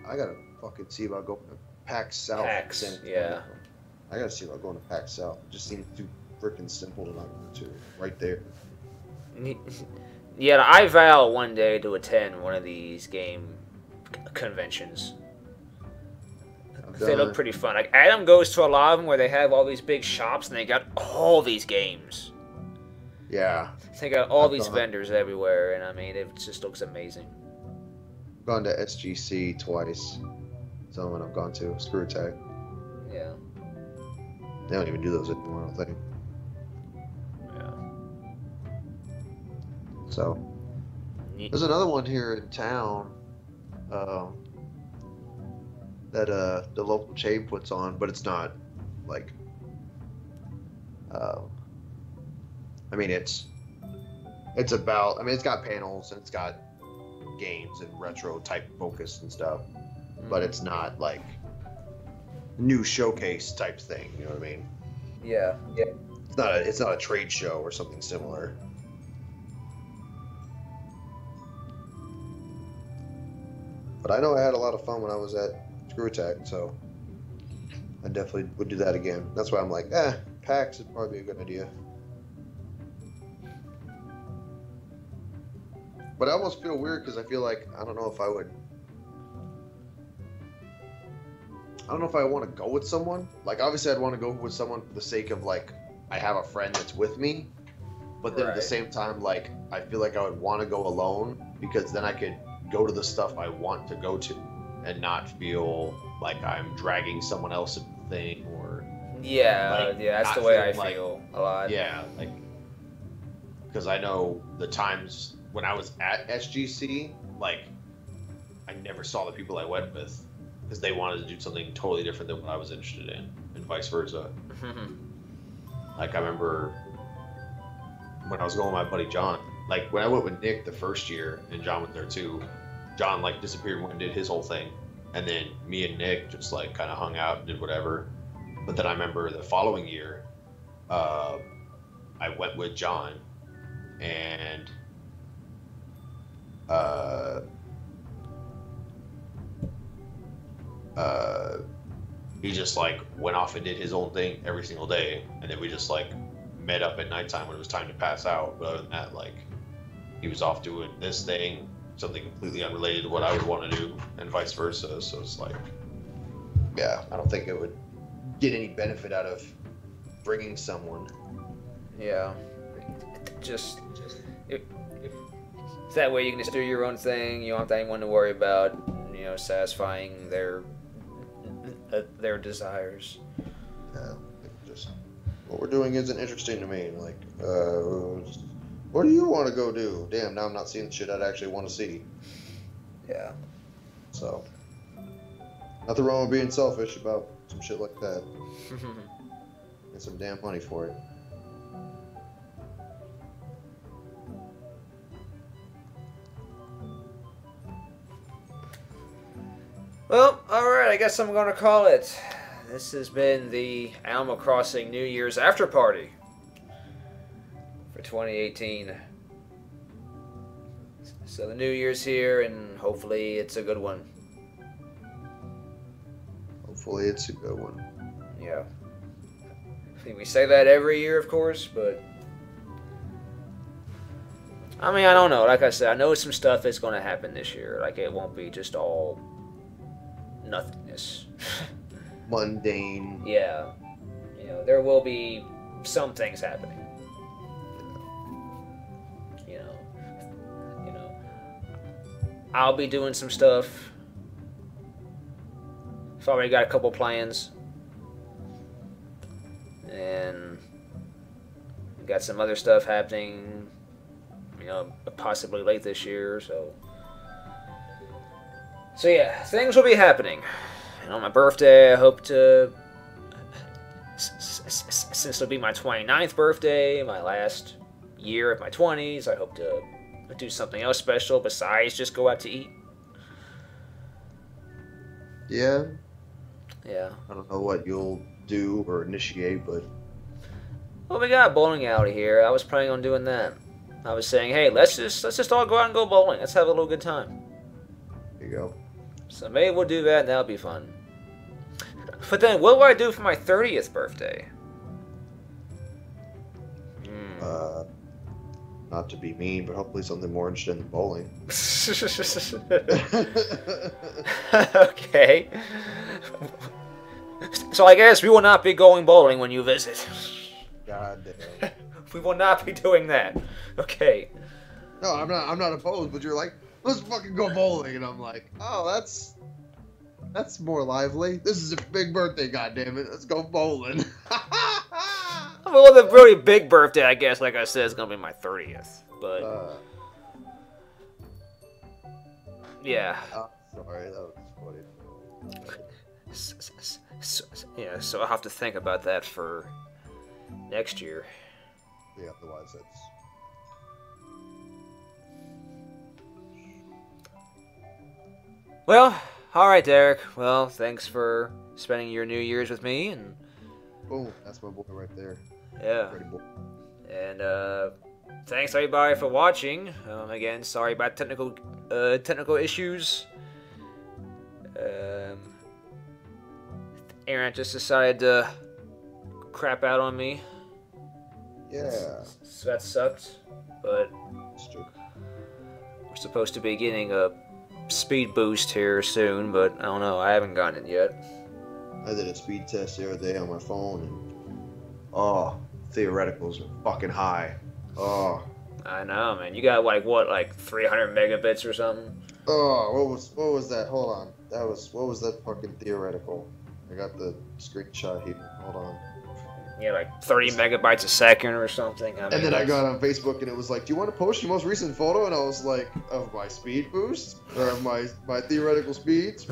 gotta fucking see about going to PAX South. PAX, yeah. I gotta see about going to PAX South. It just seems too freaking simple to not go to. Right there. Yeah, I vow one day to attend one of these game conventions. They look pretty fun. Like Adam goes to a lot of them where they have all these big shops and they got all these games. Yeah. They got all these vendors everywhere, and I mean, it just looks amazing. I've gone to SGC twice. That's the only one I've gone to. Screw Attack. Yeah. They don't even do those anymore, I don't think. Yeah. So, there's another one here in town that the local chain puts on, but it's not like. I mean, it's about. I mean, it's got panels and it's got games and retro type focus and stuff, but it's not like new showcase type thing. You know what I mean? Yeah. It's not a trade show or something similar. But I know I had a lot of fun when I was at Screw Attack, so I definitely would do that again. That's why I'm like, PAX would probably be a good idea. But I almost feel weird because I feel like I don't know if I want to go with someone. Like, obviously, I'd want to go with someone for the sake of, like, I have a friend that's with me. But then at the same time, like, I feel like I would want to go alone because then I could go to the stuff I want to go to and not feel like I'm dragging someone else into the thing or... Yeah, like, that's the way I feel a lot. Yeah, like... Because I know the times when I was at SGC, like, I never saw the people I went with because they wanted to do something totally different than what I was interested in, and vice versa. Like, I remember when I was going with my buddy John, like, when I went with Nick the first year, and John was there too, John, like, disappeared and did his whole thing, and then me and Nick just, like, kind of hung out and did whatever. But then I remember the following year, I went with John, and he just like went off and did his own thing every single day, and then we just like met up at nighttime when it was time to pass out. But other than that, like, he was off doing this thing, something completely unrelated to what I would want to do, and vice versa. So it's like, yeah, I don't think it would get any benefit out of bringing someone. Yeah. Just that way you can just do your own thing. You don't have anyone to worry about, you know, satisfying their desires. Yeah, just what we're doing isn't interesting to me. Like, what do you want to go do? Damn, now I'm not seeing the shit I'd actually want to see. Yeah. So, nothing wrong with being selfish about some shit like that. Get some damn money for it. Well, alright, I guess I'm going to call it. This has been the Animal Crossing New Year's After Party for 2018. So the New Year's here, and hopefully it's a good one. Hopefully it's a good one. Yeah. I think we say that every year, of course, but... I mean, I don't know. Like I said, I know some stuff is going to happen this year. Like, it won't be just all nothingness. Mundane. Yeah. You know, there will be some things happening. You know. I'll be doing some stuff. I've already got a couple plans. And got some other stuff happening, you know, possibly late this year, so yeah, things will be happening. And on my birthday, I hope to, since it'll be my 29th birthday, my last year of my 20s, I hope to do something else special besides just go out to eat. Yeah. Yeah. I don't know what you'll do or initiate, but Well, we got a bowling alley here. I was planning on doing that. I was saying, hey, let's just all go out and go bowling. Let's have a little good time. there you go. So maybe we'll do that, and that'll be fun. But then, what will I do for my 30th birthday? Not to be mean, but hopefully something more interesting than bowling. Okay. So I guess we will not be going bowling when you visit. God damn. We will not be doing that. Okay. No, I'm not opposed, but you're like, let's fucking go bowling, and I'm like, oh, that's more lively. This is a big birthday, goddammit. Let's go bowling. Well, the really big birthday, I guess, like I said, is gonna be my 30th. But yeah. Oh, sorry, that was funny. Yeah, so I'll have to think about that for next year. Yeah, otherwise that's. Well, alright, Derek. Well, thanks for spending your New Year's with me, and Boom, that's my boy right there. yeah. Pretty boy. And thanks everybody for watching. Again, sorry about technical issues. Aaron just decided to crap out on me. Yeah. So that sucked. But That's true. we're supposed to be getting a speed boost here soon, but I don't know. I haven't gotten it yet. I did a speed test the other day on my phone, and oh, theoreticals are fucking high. Oh. I know, man. You got like 300 megabits or something? Oh, what was that? Hold on. What was that fucking theoretical? I got the screenshot here. Hold on. Yeah, like 30 megabytes a second or something. I mean, And then I that's- got on Facebook and it was like, do you want to post your most recent photo? And I was like, of my speed boost? Or of my theoretical speeds?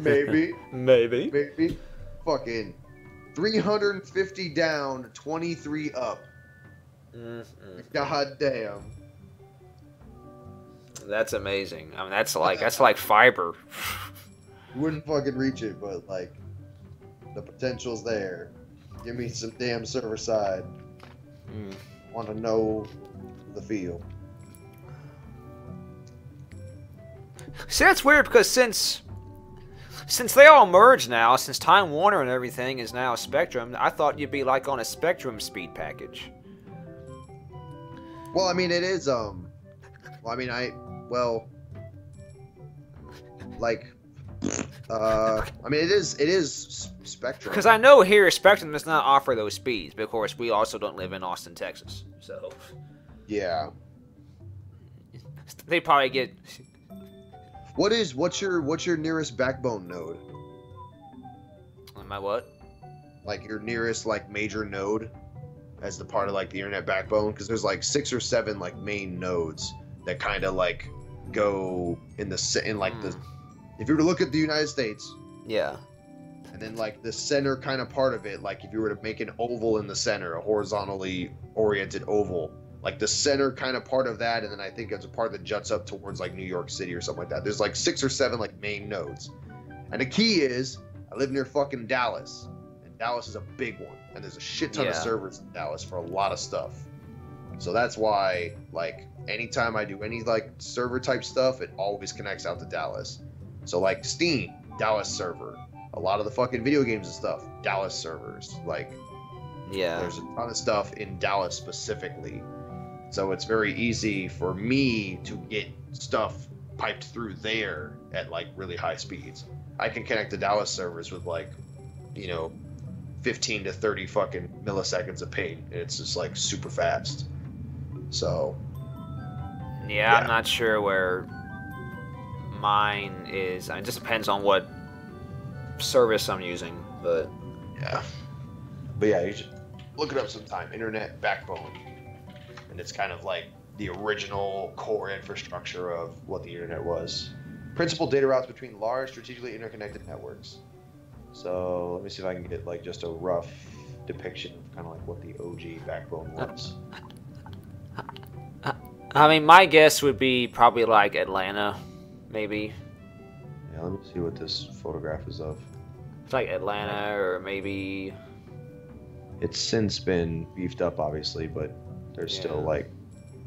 Maybe. Maybe. Fucking 350 down, 23 up. God damn. That's amazing. I mean, that's like fiber. Wouldn't fucking reach it, but like, the potential's there. Give me some damn server side. Want to know the feel. See, that's weird because since they all merged now, since Time Warner and everything is now Spectrum, I thought you'd be like on a Spectrum speed package. Well, I mean, it is, it is Spectrum. Because I know here Spectrum does not offer those speeds, but of course we also don't live in Austin, Texas, so Yeah. they probably get. What's your nearest backbone node? My what? Like your nearest like major node as the part of like the internet backbone? Because there's like 6 or 7 like main nodes that kind of like go in the. If you were to look at the United States, Yeah. and then like the center kind of part of it, like if you were to make an oval in the center, a horizontally oriented oval, like the center kind of part of that, and then I think it's a part that juts up towards like New York City or something like that. There's like 6 or 7 like main nodes, and the key is I live near fucking Dallas, and Dallas is a big one, and there's a shit ton of servers in Dallas for a lot of stuff. So that's why, like, anytime I do any like server type stuff, it always connects out to Dallas. So like Steam, Dallas server. A lot of the fucking video games and stuff, Dallas servers. Like, there's a ton of stuff in Dallas specifically. So it's very easy for me to get stuff piped through there at like really high speeds. I can connect to Dallas servers with like, 15 to 30 fucking milliseconds of ping. It's just like super fast. So. Yeah, I'm not sure where mine is. It just depends on what service I'm using, but yeah, you should look it up sometime. Internet backbone, and it's kind of like the original core infrastructure of what the internet was. Principal data routes between large strategically interconnected networks. So let me see if I can get like just a rough depiction of kind of like what the OG backbone was. I mean, my guess would be probably like Atlanta, maybe. Yeah, let me see what this photograph is of. It's like Atlanta, or maybe. It's since been beefed up, obviously, but there's still like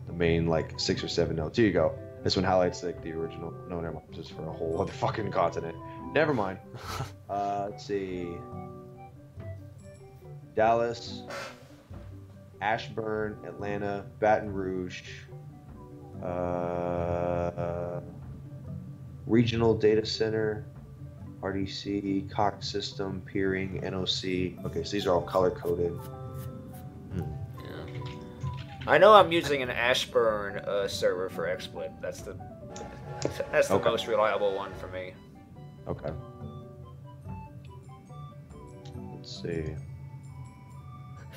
the main like 6 or 7 notes. Here you go. This one highlights like the original. No, never mind. Just for a whole other fucking continent. Never mind. Let's see. Dallas, Ashburn, Atlanta, Baton Rouge. Regional Data Center, RDC, Cox System, Peering, NOC. Okay, so these are all color coded. I know I'm using an Ashburn server for XSplit. That's the most reliable one for me. Okay. Let's see.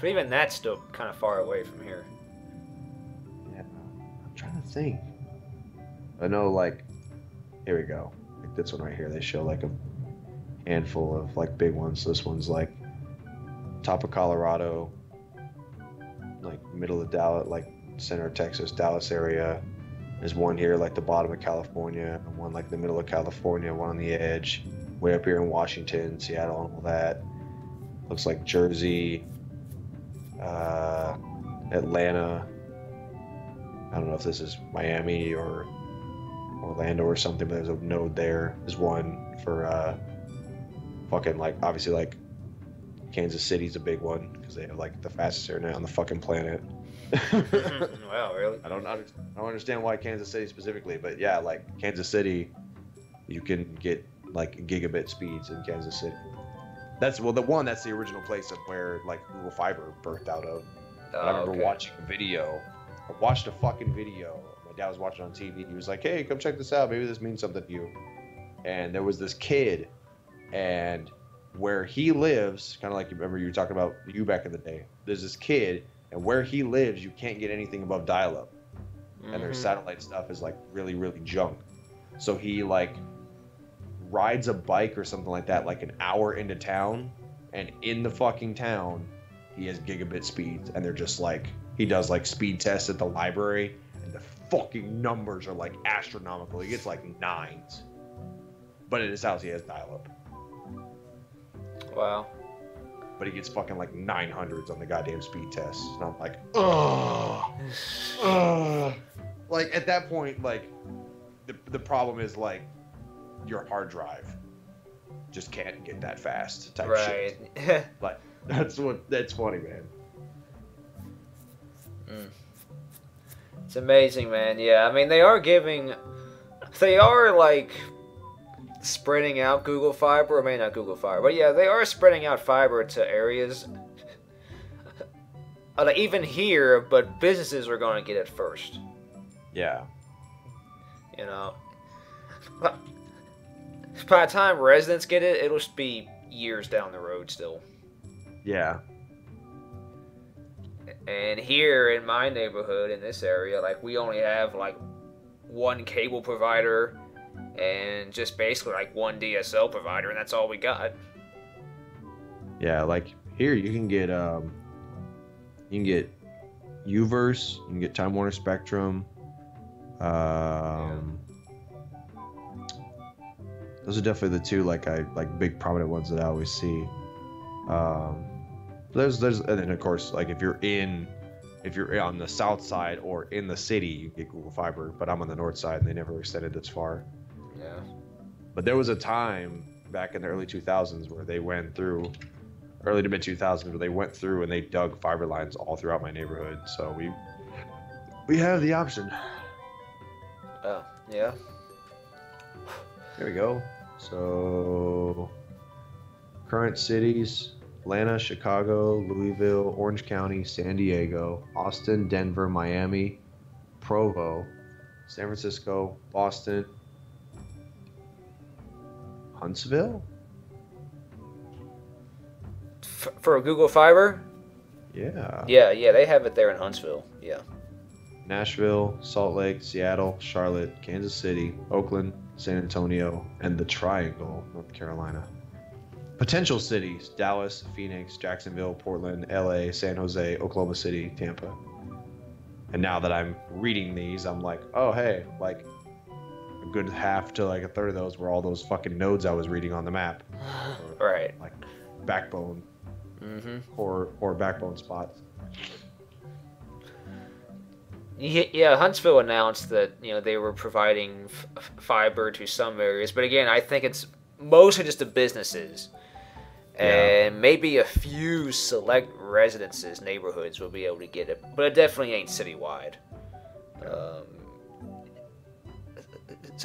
But even that's still kind of far away from here. Yeah, I'm trying to think. I know, like, here we go. Like this one right here, they show like a handful of like big ones. This one's like top of Colorado, like middle of Dallas, like center of Texas, Dallas area. There's one here like the bottom of California, and one like the middle of California, one on the edge, way up here in Washington, Seattle, and all that. Looks like Jersey, Atlanta. I don't know if this is Miami or Orlando or something, but there's a node there. There's one for fucking like obviously like Kansas City's a big one because they have like the fastest internet on the fucking planet. Wow, really? I don't understand why Kansas City specifically, but yeah, like Kansas City, you can get like gigabit speeds in Kansas City. That's that's the original place of where like Google Fiber birthed out of. I remember watching a video. I watched a fucking video. My dad was watching on TV. He was like, "Hey, come check this out. Maybe this means something to you." And there was this kid, and where he lives, kind of like you remember you were talking about you back in the day. There's this kid, and where he lives, you can't get anything above dial-up, and their satellite stuff is like really, really junk. So he like rides a bike or something like that, like an hour into town, and in the fucking town, he has gigabit speeds, and they're just like he does like speed tests at the library, and the fucking numbers are like astronomical. He gets like 9s, but at his house he has dial-up. Wow. But he gets fucking like 900s on the goddamn speed test. And I'm like, ugh. Like at that point, like the problem is like your hard drive just can't get that fast type shit. Right. Like that's funny, man. It's amazing, man. Yeah, I mean they are like spreading out Google Fiber. I mean, not Google Fiber, but yeah, they are spreading out fiber to areas. Like even here, but businesses are going to get it first. Yeah. You know, by the time residents get it, it'll be years down the road still. Yeah. And here in my neighborhood, in this area, like we only have like one cable provider and just basically like one DSL provider, and that's all we got. Yeah, like here you can get Uverse, you can get Time Warner Spectrum. Those are definitely the two like big prominent ones that I always see. There's and then of course like if you're on the south side or in the city, you get Google Fiber. But I'm on the north side, and they never extended this far. Yeah. But there was a time back in the early 2000s where they went through, early to mid 2000s, where they went through and they dug fiber lines all throughout my neighborhood. So we have the option. Oh, yeah. There we go. So current cities: Atlanta, Chicago, Louisville, Orange County, San Diego, Austin, Denver, Miami, Provo, San Francisco, Boston, Huntsville? For Google Fiber? Yeah. Yeah, they have it there in Huntsville. Yeah. Nashville, Salt Lake, Seattle, Charlotte, Kansas City, Oakland, San Antonio, and the Triangle, North Carolina. Potential cities: Dallas, Phoenix, Jacksonville, Portland, LA, San Jose, Oklahoma City, Tampa. And now that I'm reading these, I'm like, oh hey, like a good half to like a third of those were all those fucking nodes I was reading on the map. Right. Like backbone. Mm-hmm. Or backbone spots. Yeah, Huntsville announced that they were providing fiber to some areas, but again, I think it's mostly just the businesses, and maybe a few select residences, neighborhoods will be able to get it, but it definitely ain't citywide. It's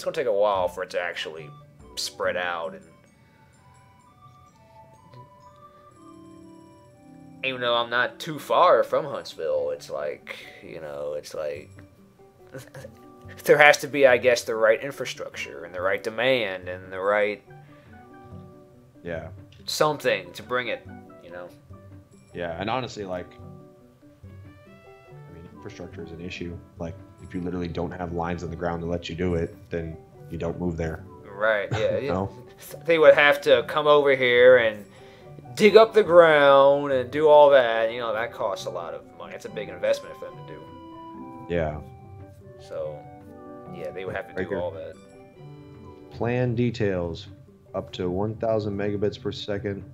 gonna take a while for it to actually spread out, and even though I'm not too far from Huntsville, it's like there has to be, I guess, the right infrastructure and the right demand and the right something to bring it, Yeah, and honestly, like, I mean, infrastructure is an issue. Like, if you literally don't have lines on the ground to let you do it, then you don't move there. Right, yeah. No? They would have to come over here and dig up the ground and do all that. That costs a lot of money. It's a big investment for them to do. Yeah. So, yeah, they would have to Right do here. all that. Plan details: up to 1,000 megabits per second.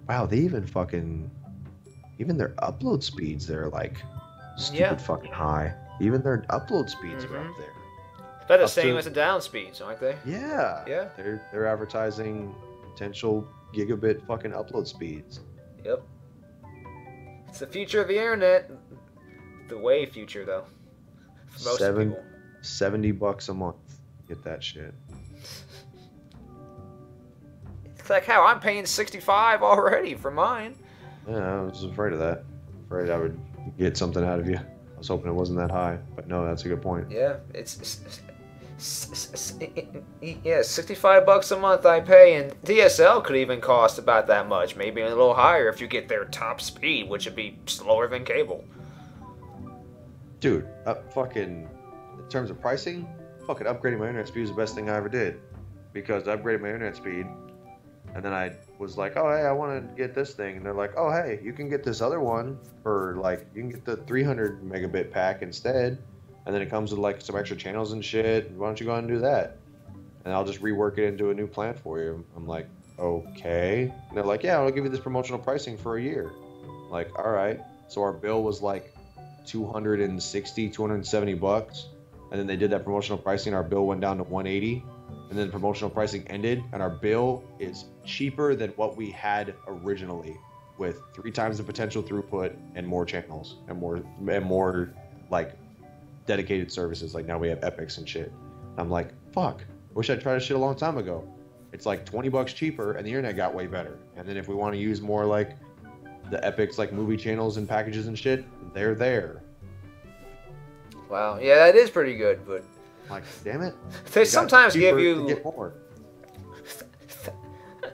Wow, they even their upload speeds, they're like stupid fucking high. Even their upload speeds are up there. About the Up same to- as the down speeds, aren't they? Yeah. Yeah. They're advertising potential gigabit fucking upload speeds. Yep. It's the future of the internet. The way future, though. For most people. $70 a month. Get that shit. It's like how I'm paying $65 already for mine. Yeah, I was afraid of that. Afraid I would get something out of you. I was hoping it wasn't that high, but no, that's a good point. Yeah, it's $65 a month I pay, and DSL could even cost about that much, maybe a little higher if you get their top speed, which would be slower than cable. Dude, fucking, in terms of pricing, fucking upgrading my internet speed was the best thing I ever did. Because I upgraded my internet speed, and then I was like, oh, hey, I want to get this thing. And they're like, oh, hey, you can get this other one for, like, you can get the 300 megabit pack instead. And then it comes with, like, some extra channels and shit. Why don't you go ahead and do that? And I'll just rework it into a new plan for you. I'm like, okay. And they're like, yeah, I'll give you this promotional pricing for a year. I'm like, all right. So our bill was like $270 and then they did that promotional pricing. Our bill went down to $180, and then promotional pricing ended, and our bill is cheaper than what we had originally, with 3 times the potential throughput and more channels and more like dedicated services. Like now we have Epics and shit. I'm like, fuck. Wish I'd tried this shit a long time ago. It's like $20 cheaper, and the internet got way better. And then if we want to use more like the Epics like movie channels and packages and shit, they're there. Wow, yeah, that is pretty good, but Like, damn it. they You got sometimes give cheaper to you get more.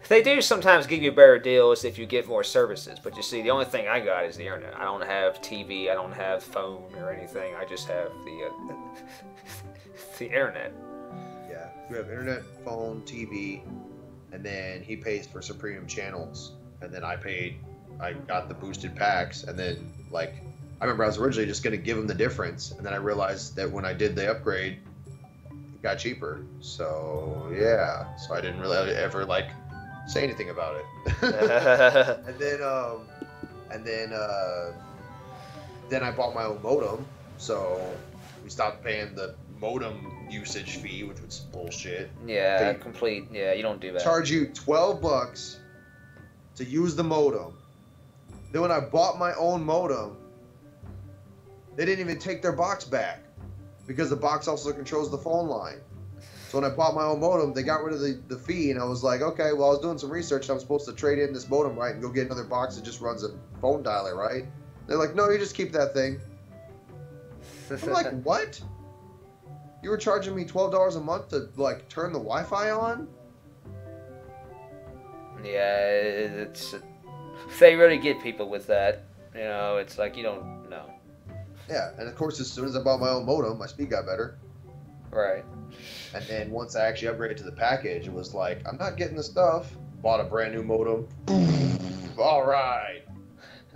they do sometimes give you better deals if you get more services. But you see, the only thing I got is the internet. I don't have TV, I don't have phone or anything. I just have the internet. we have internet, phone, TV, and then he pays for some premium channels, and then I got the boosted packs, and then like I remember I was originally just gonna give him the difference, and then I realized that when I did the upgrade, it got cheaper. So yeah, so I didn't really ever like say anything about it. and then I bought my own modem, so we stopped paying the modem usage fee, which was bullshit. Yeah, complete. Yeah, you don't do that. Charge you $12 to use the modem. Then when I bought my own modem, they didn't even take their box back because the box also controls the phone line. So when I bought my own modem, they got rid of the fee, and I was like, okay, well, I was doing some research, and I'm supposed to trade in this modem, right, and go get another box that just runs a phone dialer, right? They're like, no, you just keep that thing. I'm like, what? You were charging me $12 a month to like turn the Wi-Fi on? Yeah, it's they really get people with that. You know, it's like you don't know. Yeah, and of course, as soon as I bought my own modem, my speed got better. Right. And then once I actually upgraded to the package, it was like, I'm not getting the stuff. Bought a brand new modem. All right.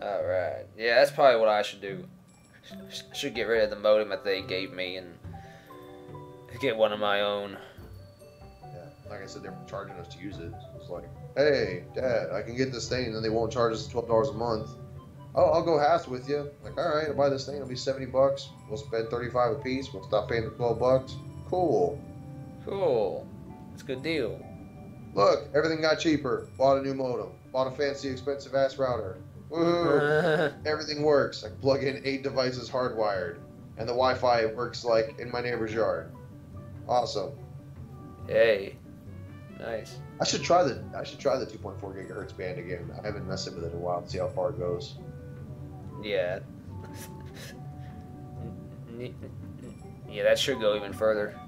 All right. Yeah, that's probably what I should do. Should get rid of the modem that they gave me and get one of my own. Yeah, like I said, they're charging us to use it. It's like, hey, Dad, I can get this thing, and then they won't charge us $12 a month. Oh, I'll go halves with you. Like, all right, I'll buy this thing. It'll be $70. We'll spend $35 a piece. We'll stop paying the $12. Cool. Cool. It's a good deal. Look, everything got cheaper. Bought a new modem. Bought a fancy, expensive ass router. Woohoo! Everything works. I plug in 8 devices hardwired, and the Wi-Fi works like in my neighbor's yard. Awesome. Hey. Nice. I should try the 2.4 gigahertz band again. I haven't messed with it in a while to see how far it goes. Yeah. Yeah, that should go even further.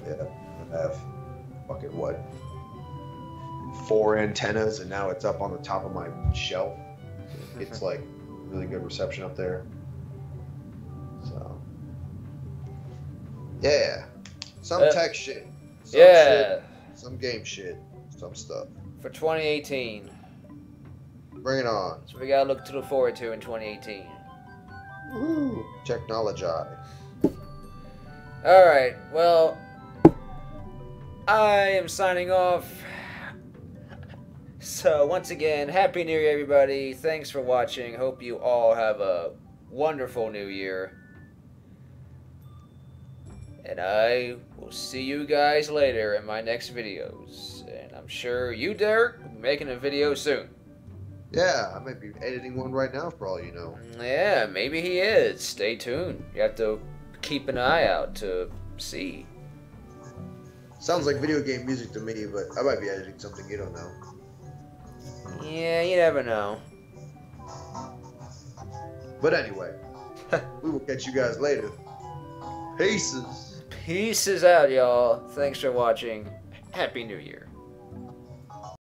Yeah, I have fucking what? 4 antennas, and now it's up on the top of my shelf. It's like really good reception up there. So yeah, some tech shit. Some shit, some game shit. Some stuff. For 2018. Bring it on. So we gotta look to look forward to in 2018. Woohoo! Technology. Alright, well, I am signing off. So, once again, Happy New Year, everybody. Thanks for watching. Hope you all have a wonderful New Year. And I will see you guys later in my next videos. And I'm sure you, Derek, will be making a video soon. Yeah, I might be editing one right now for all you know. Yeah, maybe he is. Stay tuned. You have to keep an eye out to see. Sounds like video game music to me, but I might be editing something you don't know. Yeah, you never know. But anyway, we will catch you guys later. Peace. Peace out, y'all. Thanks for watching. Happy New Year.